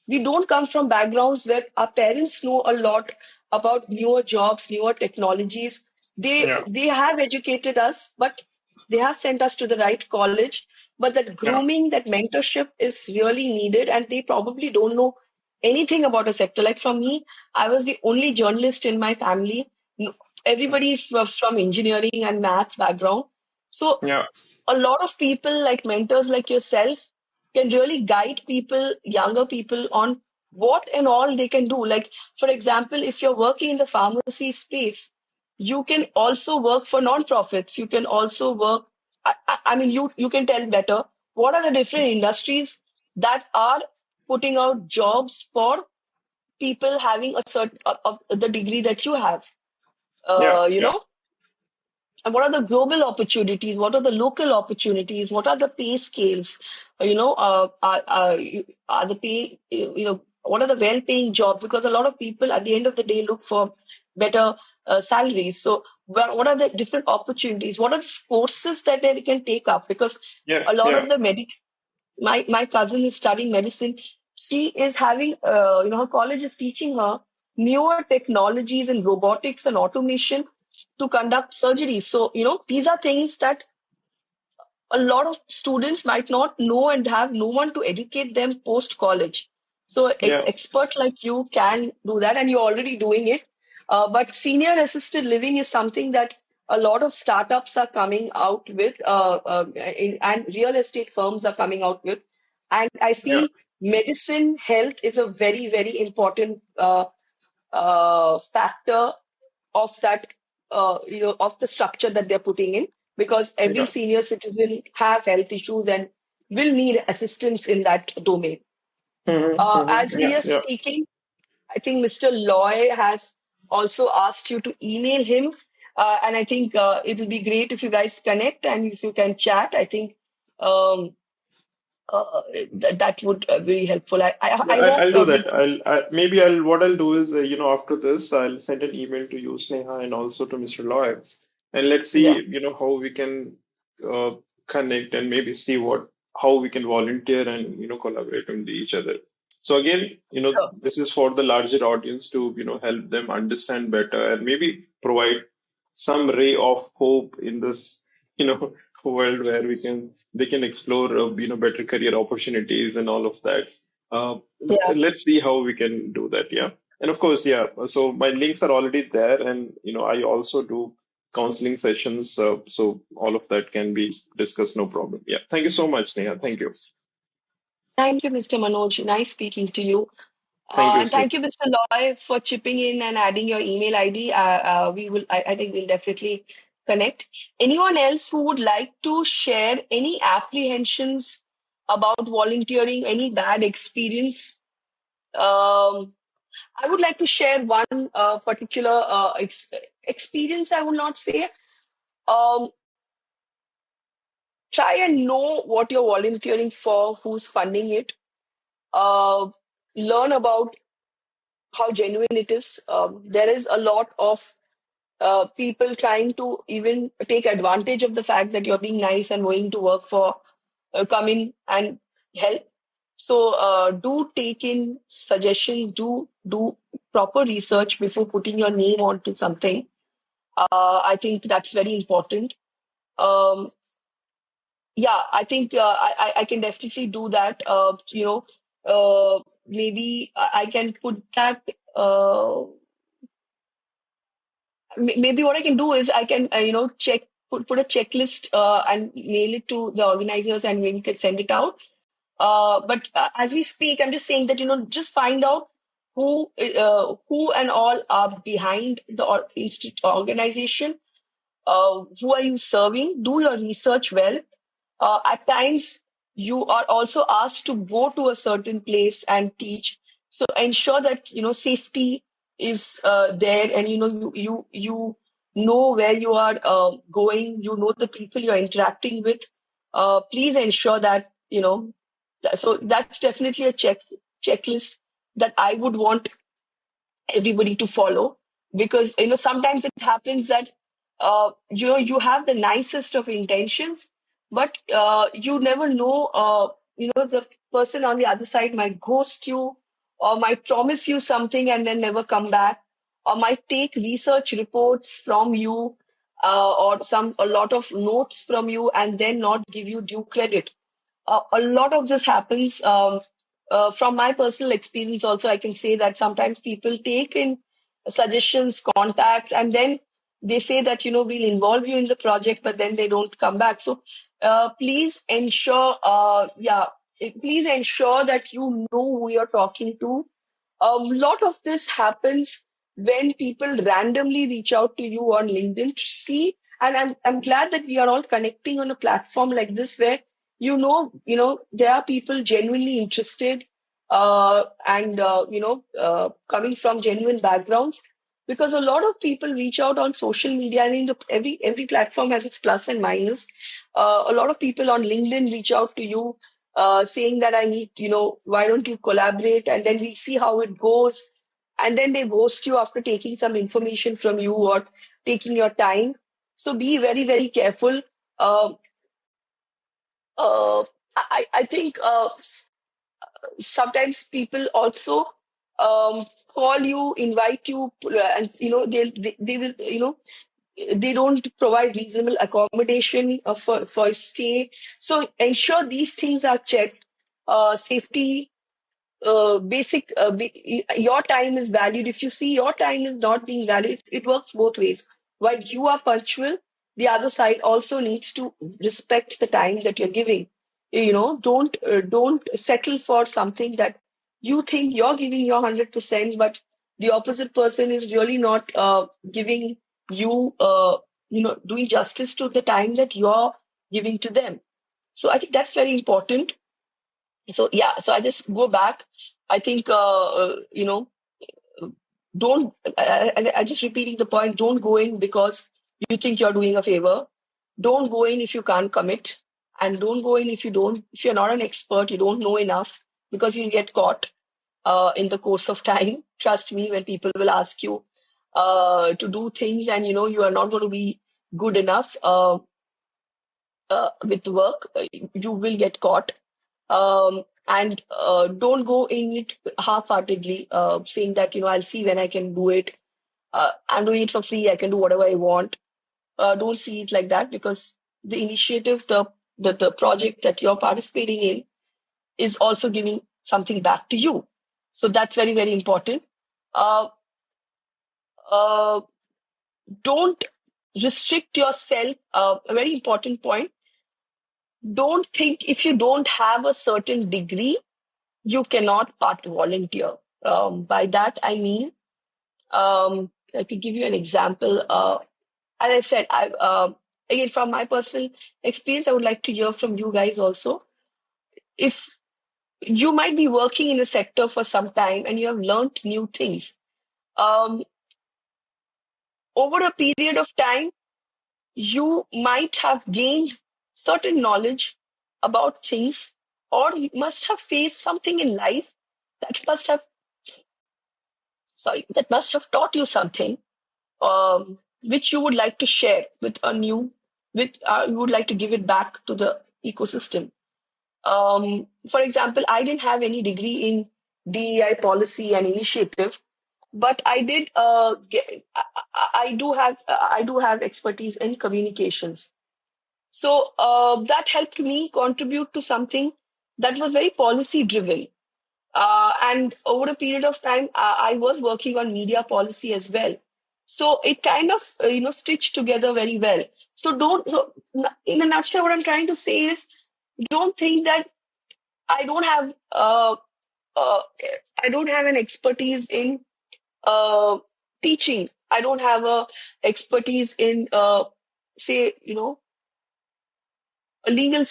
S2: we don't come from backgrounds where our parents know a lot about newer jobs, newer technologies.
S4: Yeah.
S2: They have educated us, but they have sent us to the right college. But that
S4: Yeah.
S2: grooming, that mentorship is really needed, and they probably don't know anything about a sector. Like for me, I was the only journalist in my family. Everybody was from engineering and maths background. So
S4: Yeah.
S2: a lot of people, like mentors like yourself, can really guide people, younger people, on what and all they can do. Like, for example, if you're working in the pharmacy space, you can also work for non-profits. You can also work, I mean, you can tell better what are the different industries that are putting out jobs for people having a certain of the degree that you have.
S4: Yeah.
S2: You
S4: Yeah.
S2: know, and what are the global opportunities? What are the local opportunities? What are the pay scales? Are the pay, what are the well-paying jobs? Because a lot of people at the end of the day look for better salaries. So, what are the different opportunities? What are the courses that they can take up? Because
S4: Yeah.
S2: a lot
S4: Yeah.
S2: of the my cousin is studying medicine. She is having, her college is teaching her newer technologies in robotics and automation to conduct surgery. So, these are things that a lot of students might not know and have no one to educate them post college. So,
S4: Yeah.
S2: expert like you can do that, and you're already doing it. But senior assisted living is something that a lot of startups are coming out with, and real estate firms are coming out with. And I
S4: Yeah.
S2: feel medicine, health is a very, very important factor of that, of the structure that they're putting in, because every
S4: Yeah.
S2: senior citizen have health issues and will need assistance in that domain. As we
S4: Yeah.
S2: are
S4: Yeah.
S2: speaking, I think Mr. Loy has also asked you to email him. And I think it will be great if you guys connect and if you can chat. I think um, that would be helpful.
S4: Yeah,
S2: I hope
S4: I'll do
S2: we
S4: that. Maybe what I'll do is, after this, I'll send an email to you, Sneha, and also to Mr. Loy, and let's see,
S2: yeah,
S4: how we can uh, connect and maybe see how we can volunteer and, collaborate with each other. So again,
S2: sure.
S4: this is for the larger audience to, help them understand better and maybe provide some ray of hope in this, world where they can explore, better career opportunities and all of that.
S2: Yeah.
S4: Let's see how we can do that. Yeah. And of course, yeah. So my links are already there, and I also do counseling sessions. So all of that can be discussed, no problem. Yeah. Thank you so much, Neha. Thank you.
S2: Thank you, Mr. Manoj. Nice speaking to you.
S4: Thank you,
S2: And
S4: Sneha.
S2: thank you, Mr. Loy, for chipping in and adding your email ID. I think we'll definitely connect. Anyone else who would like to share any apprehensions about volunteering, any bad experience? Um, I would like to share one particular experience, I would not say. Um, Try and know what you're volunteering for, who's funding it. Uh, Learn about how genuine it is. There is a lot of people trying to even take advantage of the fact that you're being nice and willing to work for, come in and help. So do take in suggestions, do proper research before putting your name onto something. I think that's very important. Um, yeah, I think I can definitely do that. Maybe I can put that. Maybe what I can do is I can, check, put a checklist and mail it to the organizers, and maybe can send it out. But as we speak, I'm just saying that, just find out who and all are behind the organization. Who are you serving? Do your research well. At times, you are also asked to go to a certain place and teach. So ensure that safety is there, and you know where you are going. You know the people you are interacting with. Please ensure that So that's definitely a checklist that I would want everybody to follow, because sometimes it happens that you have the nicest of intentions, but you never know, the person on the other side might ghost you, or might promise you something and then never come back, or might take research reports from you, or a lot of notes from you and then not give you due credit. A lot of this happens. From my personal experience, also, I can say that sometimes people take in suggestions, contacts, and then they say that, we'll involve you in the project, but then they don't come back. So please ensure, please ensure that you know who you're talking to. A lot of this happens when people randomly reach out to you on LinkedIn. See, and I'm glad that we are all connecting on a platform like this, where there are people genuinely interested, and coming from genuine backgrounds, because a lot of people reach out on social media. I mean, every platform has its plus and minus. A lot of people on LinkedIn reach out to you, saying that I need, why don't you collaborate? And then we see how it goes. And then they ghost you after taking some information from you or taking your time. So be very, very careful. Uh, I think sometimes people also call you, invite you, and they will, they don't provide reasonable accommodation for stay. So ensure these things are checked. Safety, your time is valued. If you see your time is not being valued, it works both ways. While you are punctual, the other side also needs to respect the time that you're giving. Don't settle for something that you think you're giving your 100%, but the opposite person is really not giving you, doing justice to the time that you're giving to them. So I think that's very important. So yeah, so I just go back. I think don't. I just repeating the point. Don't go in because you think you're doing a favor. Don't go in if you can't commit, and don't go in if you're not an expert, you don't know enough, because you'll get caught in the course of time. Trust me, when people will ask you to do things, and you are not going to be good enough with work, you will get caught. And don't go in it half-heartedly, saying that, I'll see when I can do it. I'm doing it for free. I can do whatever I want. Don't see it like that, because the initiative, the project that you're participating in is also giving something back to you. So that's very, very important. Uh, uh, don't restrict yourself. A very important point. Don't think if you don't have a certain degree, you cannot part volunteer. By that, I mean, I could give you an example. As I said, again, from my personal experience, I would like to hear from you guys also. If you might be working in a sector for some time and you have learned new things, um, over a period of time, you might have gained certain knowledge about things, or you must have faced something in life that must have, that must have taught you something, which you would like to share with you would like to give it back to the ecosystem. For example, I didn't have any degree in DEI policy and initiative, but I did I do have expertise in communications. So that helped me contribute to something that was very policy driven. And over a period of time, I was working on media policy as well. So it kind of, stitched together very well. In a nutshell, what I'm trying to say is, don't think that I don't have, uh, I don't have an expertise in teaching. I don't have a expertise in, say, a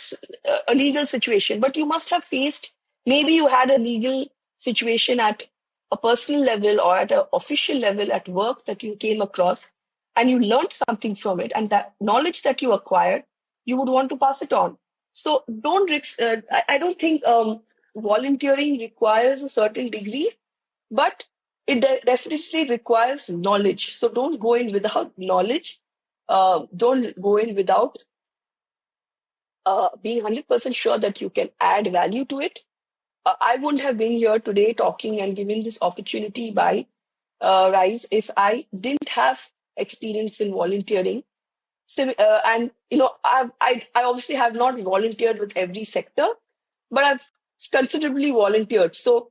S2: a legal situation, but you must have faced, maybe you had a legal situation at a personal level or at an official level at work that you came across, and you learned something from it, and that knowledge that you acquired, you would want to pass it on. So I don't think volunteering requires a certain degree, but it definitely requires knowledge. So don't go in without knowledge. Don't go in without being 100% sure that you can add value to it. I wouldn't have been here today talking and giving this opportunity by RISE if I didn't have experience in volunteering. So, and I obviously have not volunteered with every sector, but I've considerably volunteered. So,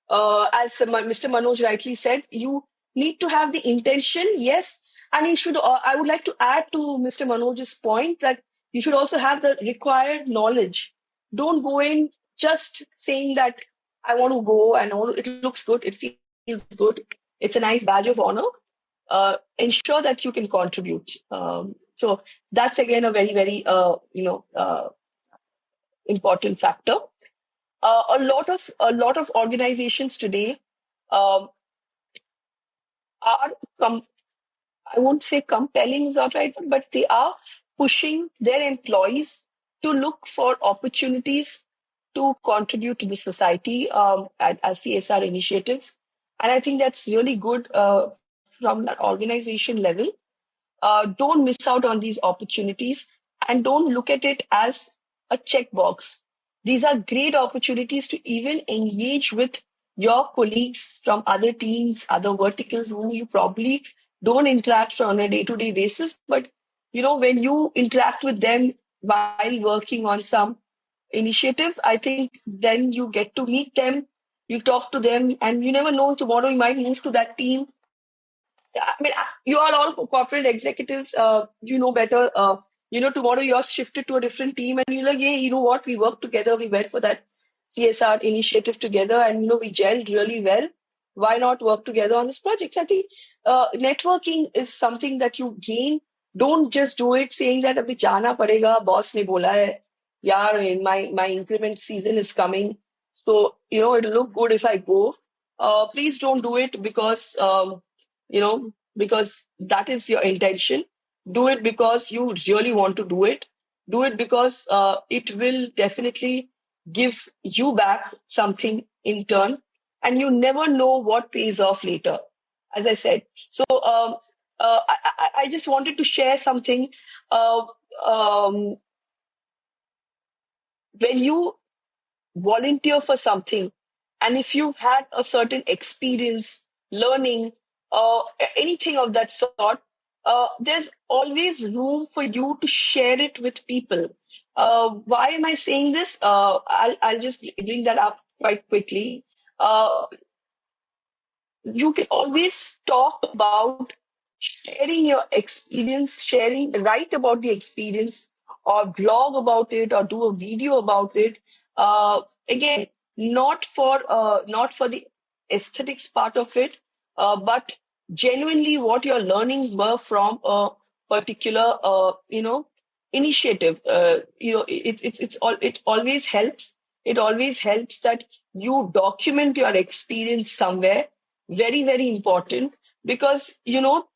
S2: as Mr. Manoj rightly said, you need to have the intention, yes, and you should. I would like to add to Mr. Manoj's point that you should also have the required knowledge. Don't go in just saying that I want to go and it looks good, it feels good, it's a nice badge of honor. Ensure that you can contribute. So that's again a very, very important factor. A lot of organizations today um, are I won't say compelling is not right, but they are pushing their employees to look for opportunities to contribute to the society as CSR initiatives, and I think that's really good from that organization level. Don't miss out on these opportunities and don't look at it as a checkbox. These are great opportunities to even engage with your colleagues from other teams, other verticals who you probably don't interact on a day-to-day basis. But when you interact with them while working on some initiative, I think then you get to meet them, you talk to them, and you never know, tomorrow you might move to that team. I mean, you are all corporate executives. You know better. Tomorrow you're shifted to a different team, and you're like, hey, you know what? We worked together. We went for that CSR initiative together, and we gelled really well. Why not work together on this project? I think networking is something that you gain. Don't just do it saying that abhi jana padega. Boss ne bola hai. Yaar, my increment season is coming, so it'll look good if I go. Please don't do it because that is your intention. Do it because you really want to do it. Do it because it will definitely give you back something in turn, and you never know what pays off later, as I said. So, I just wanted to share something. Uh, um, when you volunteer for something, and if you've had a certain experience learning anything of that sort, there's always room for you to share it with people. Why am I saying this? I'll just bring that up quite quickly. uh, you can always talk about sharing your experience, write about the experience, or blog about it, or do a video about it. Again, not for the aesthetics part of it, but genuinely what your learnings were from a particular, initiative. It always helps. It always helps that you document your experience somewhere. Very, very important, because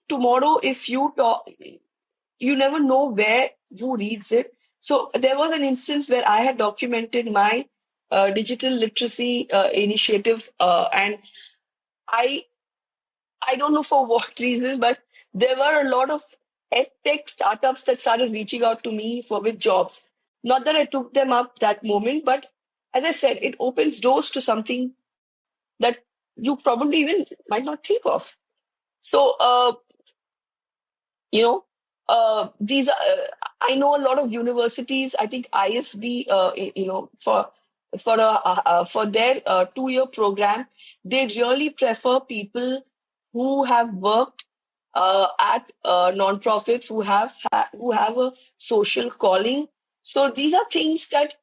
S2: tomorrow if you talk, you never know where who reads it. So there was an instance where I had documented my digital literacy initiative, and I I don't know for what reason, but there were a lot of tech startups that started reaching out to me for with jobs. Not that I took them up that moment, but as I said, it opens doors to something that you probably even might not think of. So, you know these are I know a lot of universities. I think ISB, for their 2-year program, they really prefer people who have worked at non-profits, who have a social calling. So these are things that,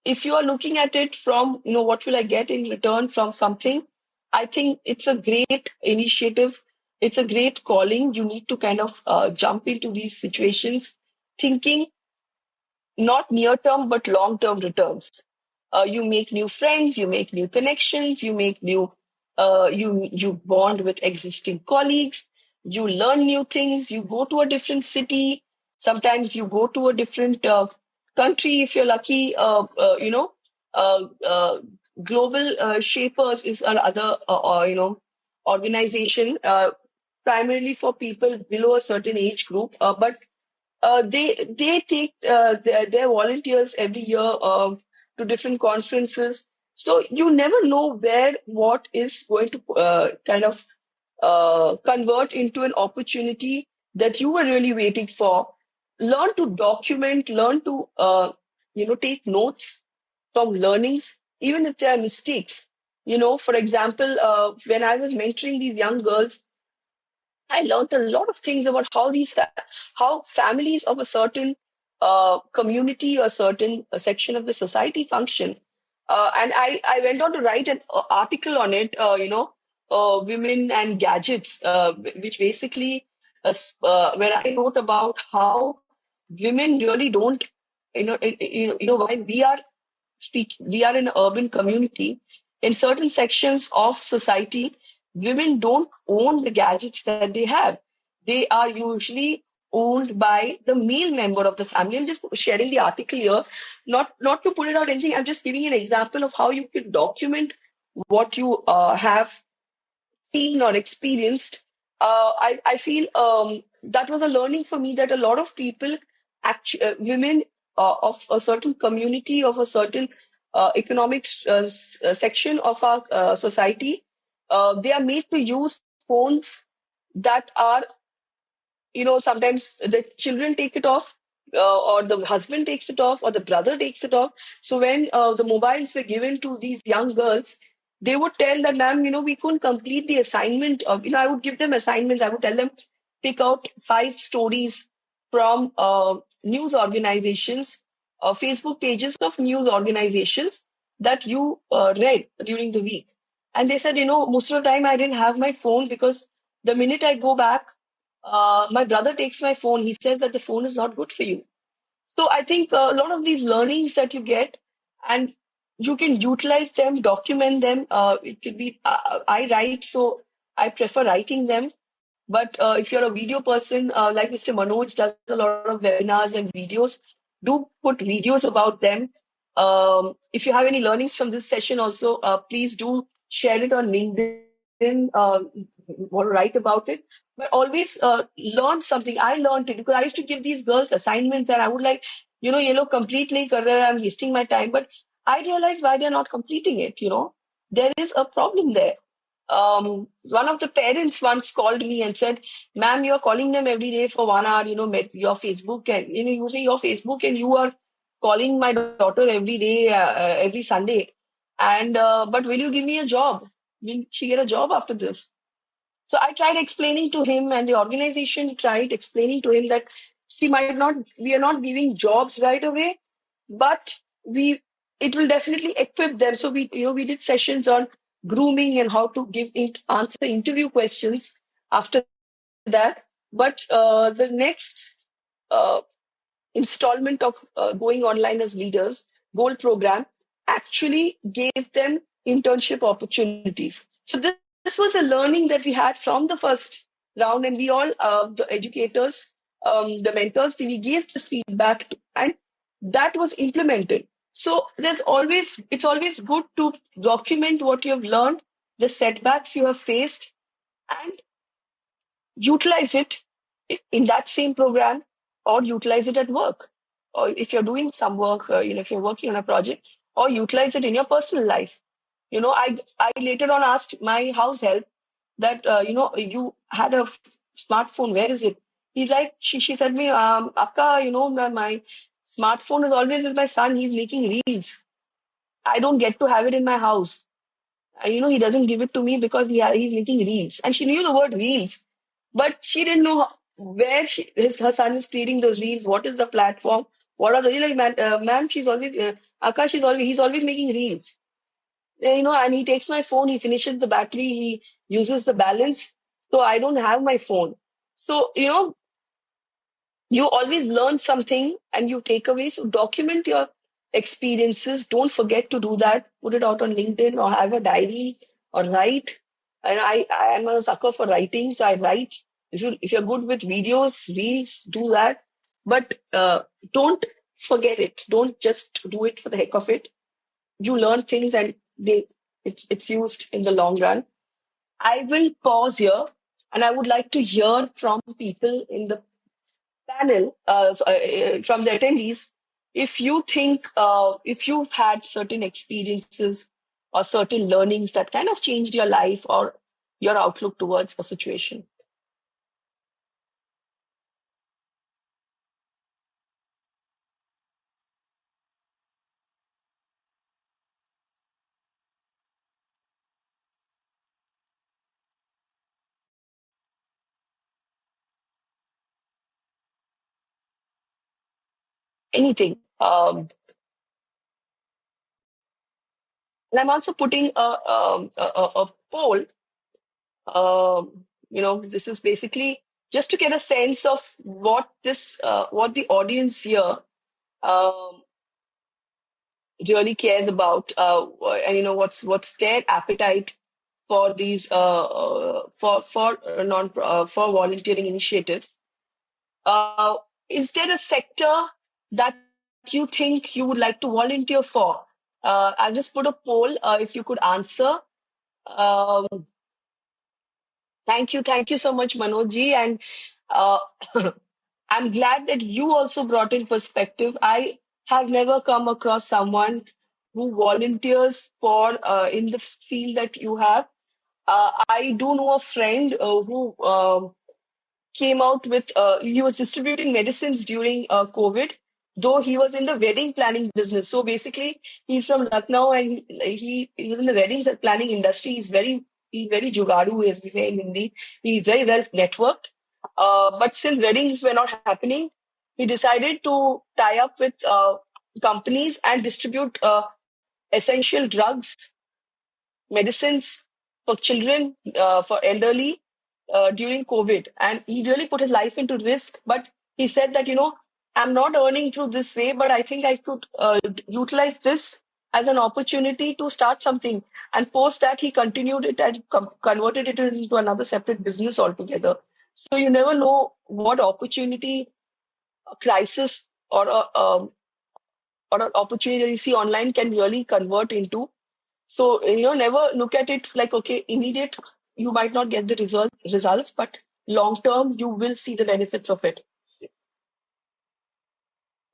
S2: if you are looking at it from, what will I get in return from something, I think it's a great initiative. It's a great calling. You need to kind of jump into these situations thinking not near term but long term returns. You make new friends, you make new connections, you make new you bond with existing colleagues, you learn new things, you go to a different city, sometimes you go to a different country if you're lucky. Uh, uh, Global Shapers is another organization, primarily for people below a certain age group, but they take their volunteers every year to different conferences. So you never know where what is going to kind of convert into an opportunity that you were really waiting for. Learn to document, learn to take notes from learnings, even if there are mistakes. For example, when I was mentoring these young girls, I learned a lot of things about how families of a certain community or certain section of the society function. And I went on to write an article on it, women and gadgets, which basically, where I wrote about how women really don't, while we are in an urban community, in certain sections of society, women don't own the gadgets that they have. They are usually owned by the male member of the family. I'm just sharing the article here, not to put it out anything. I'm just giving an example of how you can document what you have seen or experienced. I feel that was a learning for me that a lot of people, women of a certain community, of a certain economic section of our society, they are made to use phones that are, sometimes the children take it off, or the husband takes it off, or the brother takes it off. So when the mobiles were given to these young girls, they would tell that, ma'am, we couldn't complete the assignment. I would give them assignments. I would tell them, pick out 5 stories from news organizations, Facebook pages of news organizations that you read during the week. And they said, most of the time I didn't have my phone because the minute I go back, my brother takes my phone. He says that the phone is not good for you. So I think a lot of these learnings that you get, and you can utilize them, document them. It could be, I write, so I prefer writing them. But if you're a video person, like Mr. Manoj does a lot of webinars and videos, do put videos about them. If you have any learnings from this session also, please do share it on LinkedIn or write about it. But always learn something. I learned it because I used to give these girls assignments and I would like, ye log complete nahi kar rahe, I'm wasting my time. But I realized why they're not completing it. There is a problem there. One of the parents once called me and said, "Ma'am, you're calling them every day for 1 hour, your Facebook and, using your Facebook, and you are calling my daughter every day, every Sunday. And, but will you give me a job? Will she get a job after this?" So I tried explaining to him, and the organization tried explaining to him that we are not giving jobs right away, but it will definitely equip them. So we did sessions on grooming and how to answer interview questions after that. But the next uh, installment of going online as leaders gold program actually gave them internship opportunities. So this was a learning that we had from the first round, and we all the educators, the mentors, we gave this feedback to, and that was implemented. So it's always good to document what you have learned, the setbacks you have faced, and utilize it in that same program, or utilize it at work, or if you're doing some work, if you're working on a project, or utilize it in your personal life. I later on asked my house help that, you had a smartphone, where is it? He's like, she said me, Akka, my smartphone is always with my son, he's making reels. I don't get to have it in my house. He doesn't give it to me because he's making reels. And she knew the word reels, but she didn't know where her son is creating those reels. What is the platform? What are the, ma'am, she's always, Akash he's always making reels. And he takes my phone, he finishes the battery, he uses the balance. So I don't have my phone. So, You always learn something and you take away. So document your experiences. Don't forget to do that. Put it out on LinkedIn or have a diary or write. And I am a sucker for writing, so I write. If you're good with videos, reels, do that. But don't forget it. Don't just do it for the heck of it. You learn things and it's used in the long run. I will pause here and I would like to hear from people in the panel, from the attendees, if you think, if you've had certain experiences or certain learnings that kind of changed your life or your outlook towards a situation. Anything. And I'm also putting a poll. This is basically just to get a sense of what the audience here um, really cares about, and what's their appetite for these for volunteering initiatives. Uh, is there a sector that you think you would like to volunteer for? I'll just put a poll. If you could answer. Um, thank you so much, Manojji, and uh, I'm glad that you also brought in perspective. I have never come across someone who volunteers for in the field that you have. I do know a friend who came out with, he was distributing medicines during COVID, though he was in the wedding planning business. So basically, he's from Lucknow and he was in the wedding planning industry. He's very jugadu, as we say in Hindi. He's very well networked. But since weddings were not happening, he decided to tie up with companies and distribute essential drugs, medicines for children, for elderly during COVID. And he really put his life into risk. But he said that, I'm not earning through this way, but I think I could utilize this as an opportunity to start something. And post that, he continued it and converted it into another separate business altogether. So you never know what opportunity, a crisis, or an opportunity that you see online can really convert into. So, never look at it like, okay, immediate, you might not get the results, but long term, you will see the benefits of it.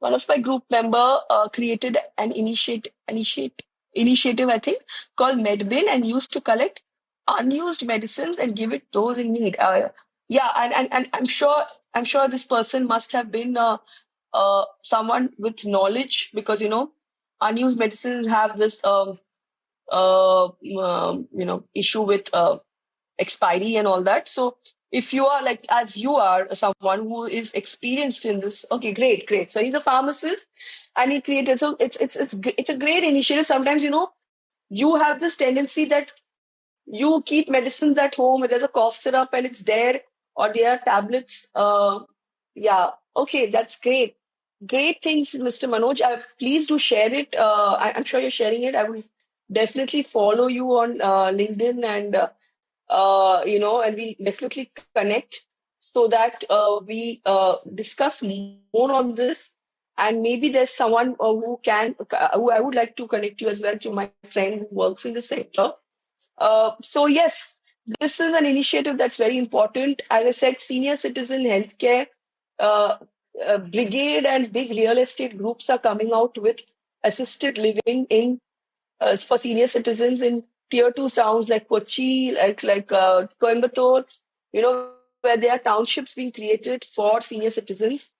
S2: One of my group member created an initiative, I think, called MedBin and used to collect unused medicines and give it those in need. Yeah, and I'm sure this person must have been someone with knowledge because, unused medicines have this issue with expiry and all that. So if you are like, as you are someone who is experienced in this, okay, great. So he's a pharmacist and he created, so it's a great initiative. Sometimes, you have this tendency that you keep medicines at home, there's a cough syrup and it's there, or there are tablets. Yeah, okay, that's great. Great things, Mr. Manoj. Please do share it. I'm sure you're sharing it. I will definitely follow you on LinkedIn and we definitely connect so that we discuss more on this. And maybe there's someone who I would like to connect you as well to my friend who works in the sector. So yes, this is an initiative that's very important. As I said, senior citizen healthcare, uh, brigade and big real estate groups are coming out with assisted living in for senior citizens in tier two towns like Kochi, like Coimbatore, where there are townships being created for senior citizens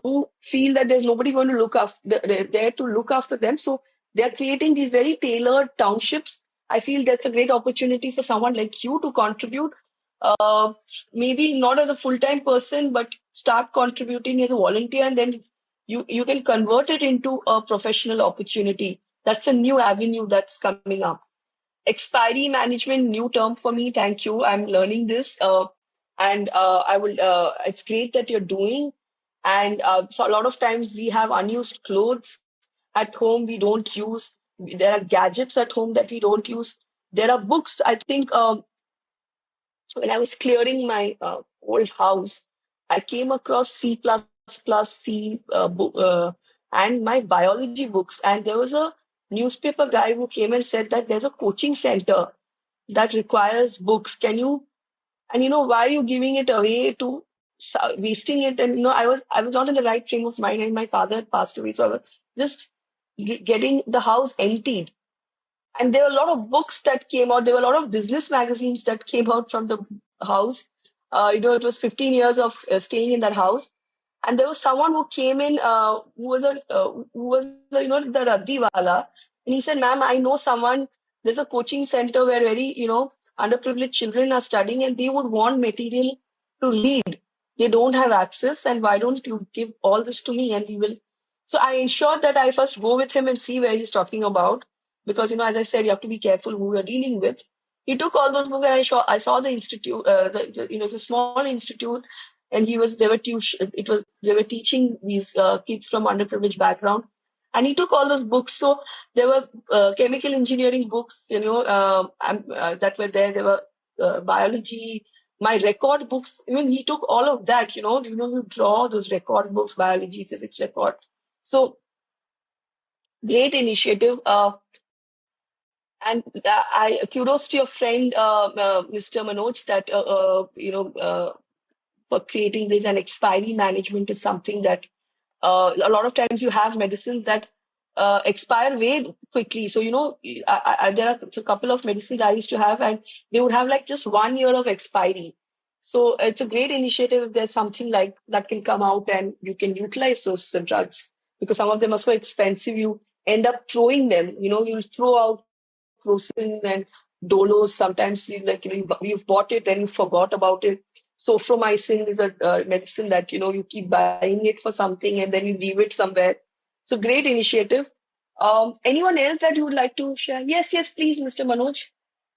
S2: who feel that there's nobody going to look after there to look after them. So they're creating these very tailored townships. I feel that's a great opportunity for someone like you to contribute. Uh, Maybe not as a full-time person, but start contributing as a volunteer, and then you can convert it into a professional opportunity. That's a new avenue that's coming up. Expiry management, new term for me. Thank you. I'm learning this, and I will. It's great that you're doing. And so a lot of times we have unused clothes at home we don't use. There are gadgets at home that we don't use. There are books. I think when I was clearing my old house, I came across C++, C book, and my biology books. And there was a newspaper guy who came and said that there's a coaching center that requires books. Can you, and why are you giving it away to wasting it? And I was not in the right frame of mind, and my father had passed away, so I was just getting the house emptied. And there were a lot of books that came out. There were a lot of business magazines that came out from the house. It was 15 years of staying in that house. And there was someone who came in who was the Raddi wala. And he said, ma'am, I know someone, there's a coaching center where very, underprivileged children are studying and they would want material to read. They don't have access. And why don't you give all this to me and we will. So I ensured that I first go with him and see where he's talking about because as I said, you have to be careful who you're dealing with. He took all those books, and I saw the institute. It's a small institute, and they were teaching these kids from underprivileged background, and he took all those books. So there were chemical engineering books, that were there. There were biology. My record books, even he took all of that. You draw those record books, biology, physics record. So great initiative. And I kudos to your friend, Mr. Manoj, that for creating this. And expiry management is something that a lot of times you have medicines that expire way quickly. So there are a couple of medicines I used to have, and they would have like just 1 year of expiry. So it's a great initiative if there's something like that can come out and you can utilize those drugs because some of them are so expensive. You end up throwing them. You throw out Crocin and Dolos. Sometimes you've bought it, then you forgot about it. Sofromycin is a medicine that you keep buying it for something and then you leave it somewhere. So great initiative. Anyone else that you would like to share? Yes, please, Mr. Manoj.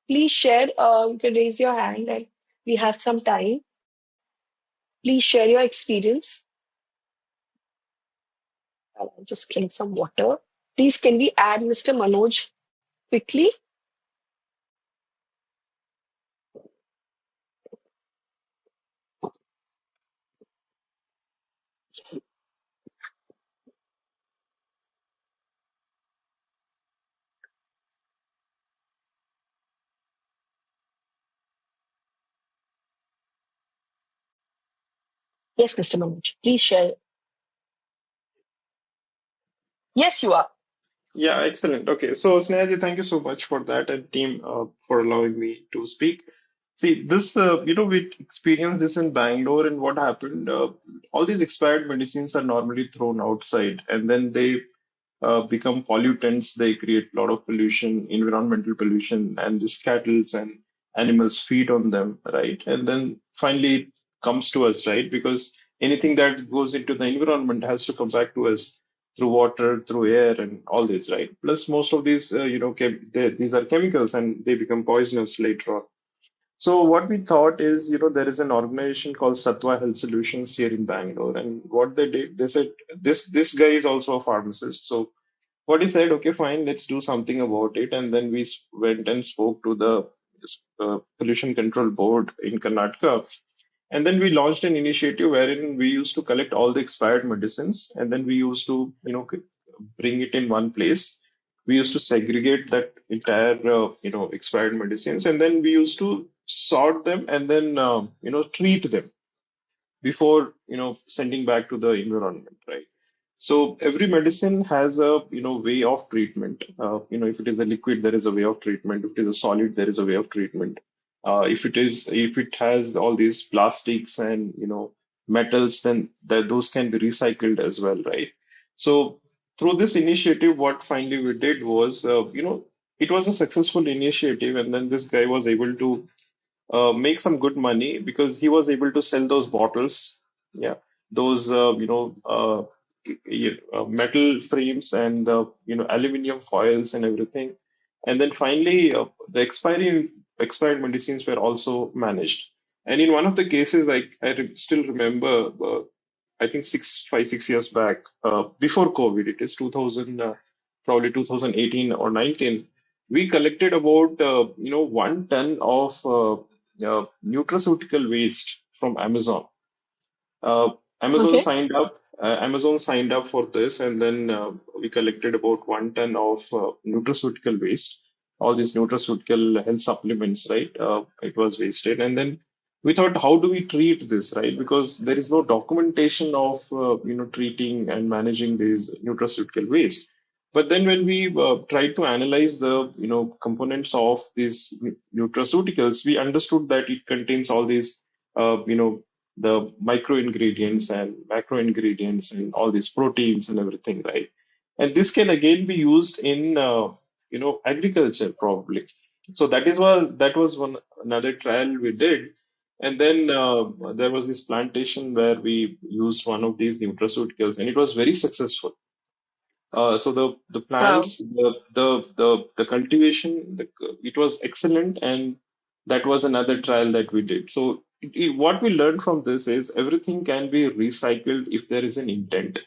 S2: Please share. You can raise your hand and we have some time. Please share your experience. I'll just drink some water. Please, can we add Mr. Manoj quickly? Yes, Mr. Manoj. Please share. Yes, you are.
S4: Yeah, excellent. Okay, so Snehaji, thank you so much for that and team for allowing me to speak. See, this, we experienced this in Bangalore, and what happened, all these expired medicines are normally thrown outside, and then they become pollutants. They create a lot of pollution, environmental pollution, and these cattle and animals feed on them, right? And then finally it comes to us, right? Because anything that goes into the environment has to come back to us through water, through air, and all this, right? Plus, most of these, these are chemicals and they become poisonous later on. So what we thought is, there is an organization called Sattva Health Solutions here in Bangalore, and what they did, they said this guy is also a pharmacist, so what he said, okay, fine, let's do something about it. And then we went and spoke to the Pollution Control Board in Karnataka. And then we launched an initiative wherein we used to collect all the expired medicines and then we used to, bring it in one place. We used to segregate that entire, expired medicines and then we used to sort them and then, treat them before sending back to the environment, right? So every medicine has a way of treatment. If it is a liquid, there is a way of treatment. If it is a solid, there is a way of treatment. If it has all these plastics and metals, then those can be recycled as well, right? So through this initiative, what finally we did was it was a successful initiative, and then this guy was able to make some good money because he was able to sell those bottles, yeah, those metal frames and aluminum foils and everything. And then finally, the expired medicines were also managed. And in one of the cases, still remember. I think 6 years back, before COVID, it is 2000, probably 2018 or 19. We collected about 1 ton of nutraceutical waste from Amazon. uh, Amazon
S2: Okay.
S4: signed up. Amazon signed up for this, and then we collected about 1 ton of nutraceutical waste. All these nutraceutical health supplements, right? It was wasted, and then we thought, how do we treat this, right? Because there is no documentation of treating and managing these nutraceutical waste. But then when we tried to analyze the components of these nutraceuticals, we understood that it contains all these the micro ingredients and macro ingredients and all these proteins and everything, right? And this can again be used in agriculture probably. So that was one another trial we did. And then there was this plantation where we used one of these nutraceuticals, and it was very successful. So the
S2: Wow.
S4: plants, the cultivation, it was excellent, and that was another trial that we did. So what we learned from this is everything can be recycled if there is an intent,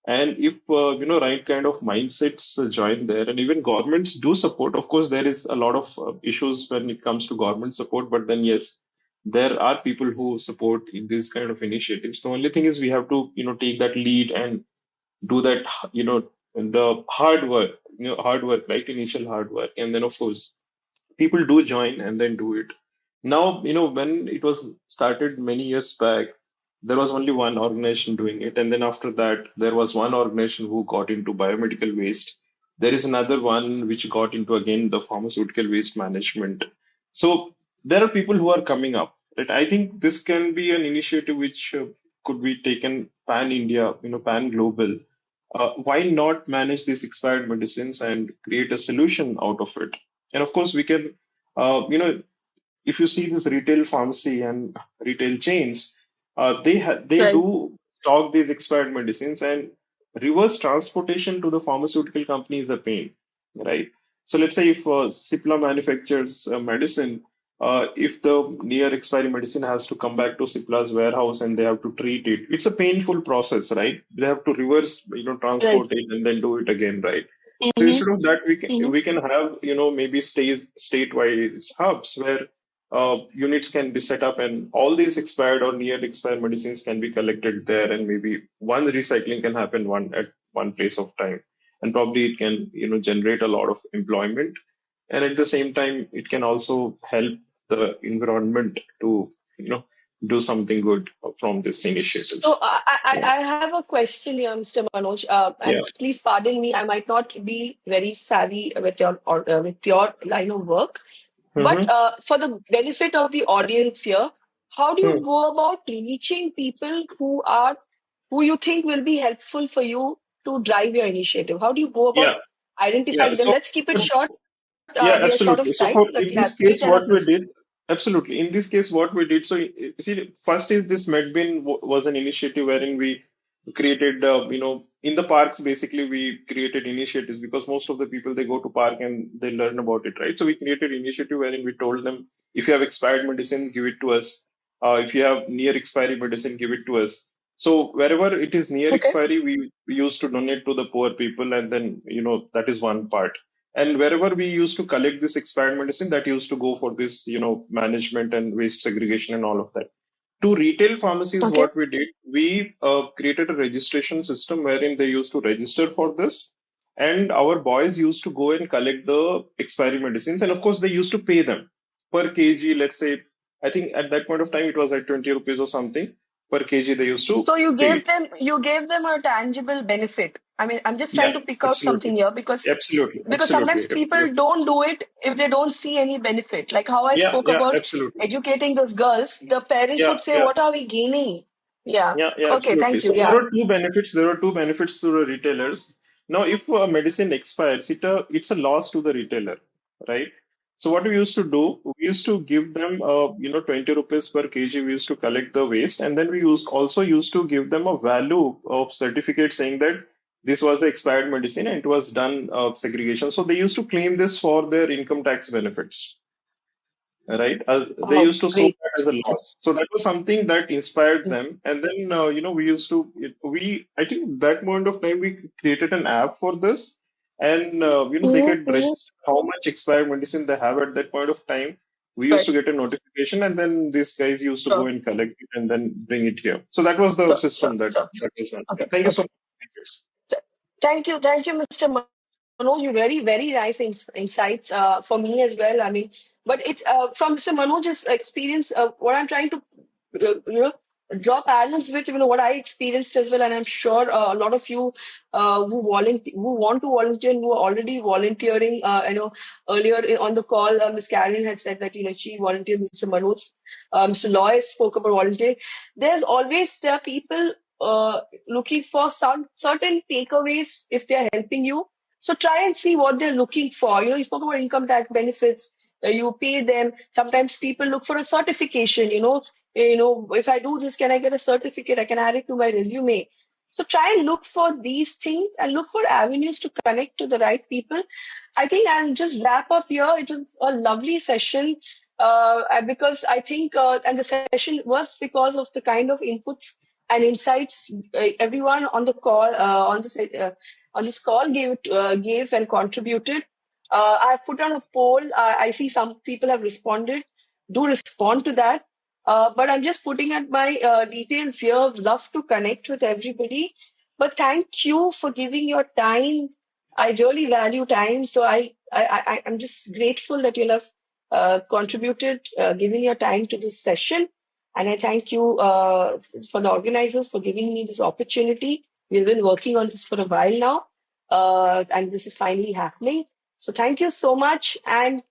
S4: and if right kind of mindsets join there, and even governments do support. Of course, there is a lot of issues when it comes to government support, but then yes, there are people who support in these kind of initiatives. The only thing is we have to take that lead and do that, the hard work, right? Initial hard work. And then, of course, people do join and then do it. Now, when it was started many years back, there was only one organization doing it. And then after that, there was one organization who got into biomedical waste. There is another one which got into, again, the pharmaceutical waste management. So there are people who are coming up. Right? I think this can be an initiative which could be taken pan India, pan global. Why not manage these expired medicines and create a solution out of it? And of course, we can, if you see this retail pharmacy and retail chains, they
S2: Right.
S4: do stock these expired medicines, and reverse transportation to the pharmaceutical company is a pain, right? So let's say if Cipla manufactures a medicine, if the near expiry medicine has to come back to Cipla's warehouse and they have to treat it, it's a painful process, right? They have to reverse,
S2: Right.
S4: transport it and then do it again, right? So
S2: Mm-hmm.
S4: instead of that,
S2: Mm-hmm.
S4: we can have maybe statewide hubs where units can be set up, and all these expired or near expired medicines can be collected there, and maybe one recycling can happen one at one place of time, and probably it can generate a lot of employment, and at the same time it can also help the environment to do something good from these
S2: So
S4: initiatives. Yeah,
S2: I have a question here, Mr. Manoj,
S4: yeah.
S2: and please pardon me, I might not be very savvy with your line of work, but
S4: Hmm.
S2: for the benefit of the audience here, how do you go about reaching people who you think will be helpful for you to drive your initiative? How do you go
S4: Yeah,
S2: about
S4: yeah.
S2: identifying them?
S4: So
S2: Let's keep it short.
S4: yeah,
S2: We are short
S4: absolutely.
S2: of
S4: So
S2: time,
S4: for
S2: but
S4: in
S2: yeah,
S4: this
S2: do
S4: case,
S2: tell
S4: what
S2: us
S4: we
S2: this.
S4: did, absolutely. In this case, what we did, so see, first is this MedBin was an initiative wherein we created, in the parks, basically we created initiatives because most of the people they go to park and they learn about it, right? So we created initiative wherein we told them, if you have expired medicine, give it to us. If you have near expiry medicine, give it to us. So wherever it is near
S2: Okay.
S4: expiry, we used to donate to the poor people, and then that is one part. And wherever we used to collect this expired medicine, that used to go for this, management and waste segregation and all of that. To retail pharmacies,
S2: Okay.
S4: what we did, we created a registration system wherein they used to register for this. And our boys used to go and collect the expiry medicines. And of course, they used to pay them per kg. Let's say, I think at that point of time, it was like 20 rupees or something per kg they used to
S2: So
S4: pay.
S2: you gave them a tangible benefit. I mean, I'm just trying
S4: Yeah,
S2: to pick out something
S4: absolutely.
S2: here because
S4: Absolutely.
S2: sometimes
S4: Absolutely.
S2: people don't do it if they don't see any benefit. Like how I
S4: Yeah,
S2: spoke
S4: yeah,
S2: about
S4: absolutely.
S2: educating those girls, the parents
S4: Yeah,
S2: would say,
S4: yeah.
S2: "What are we gaining?" Yeah.
S4: Yeah, yeah,
S2: Okay,
S4: absolutely.
S2: thank you.
S4: So
S2: Yeah.
S4: there are two benefits. There are two benefits to the retailers. Now, if a medicine expires, it's a loss to the retailer, right? So what we used to do, we used to give them, 20 rupees per kg. We used to collect the waste, and then we used to give them a value of certificate saying that this was the expired medicine and it was done segregation. So they used to claim this for their income tax benefits, right? As they
S2: Oh,
S4: used to show
S2: great.
S4: that as a loss. So that was something that inspired them. And then, we used to, I think that moment of time, we created an app for this. And, they
S2: Mm-hmm,
S4: could
S2: mm-hmm.
S4: register how much expired medicine they have at that point of time. We used to
S2: Right.
S4: get a notification, and then these guys used to go
S2: Sure,
S4: and collect it and then bring it here. So that was the
S2: sure, sure,
S4: system
S2: sure.
S4: that was done. Yeah,
S2: Okay,
S4: thank you so
S2: okay.
S4: much.
S2: Th- Thank you, Mr. Manoj. You very nice insights for me as well. I mean, but it from Mr. Manoj's experience, what I'm trying to draw parallels with, what I experienced as well, and I'm sure a lot of you who want to volunteer and who are already volunteering. I know earlier on the call, Ms. Karen had said that she volunteered. Mr. Manoj, Mr. Loy spoke about volunteering. There are people looking for some certain takeaways if they're helping you. So try and see what they're looking for. You spoke about income tax benefits. You pay them. Sometimes people look for a certification. If I do this, can I get a certificate? I can add it to my resume. So try and look for these things and look for avenues to connect to the right people. I think I'll just wrap up here. It was a lovely session because I think, and the session was because of the kind of inputs and insights everyone on the call on this call gave and contributed. I've put on a poll. I see some people have responded. Do respond to that. But I'm just putting at my details here. Love to connect with everybody. But thank you for giving your time. I really value time. So I'm just grateful that you'll have contributed, given your time to this session. And I thank you for the organizers for giving me this opportunity. We've been working on this for a while now, and this is finally happening. So thank you so much, and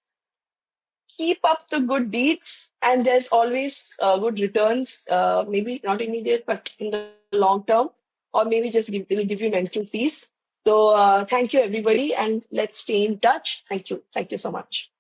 S2: keep up the good deeds. And there's always good returns, maybe not immediate, but in the long term, or maybe it'll give you mental peace. So thank you, everybody, and let's stay in touch. Thank you. Thank you so much.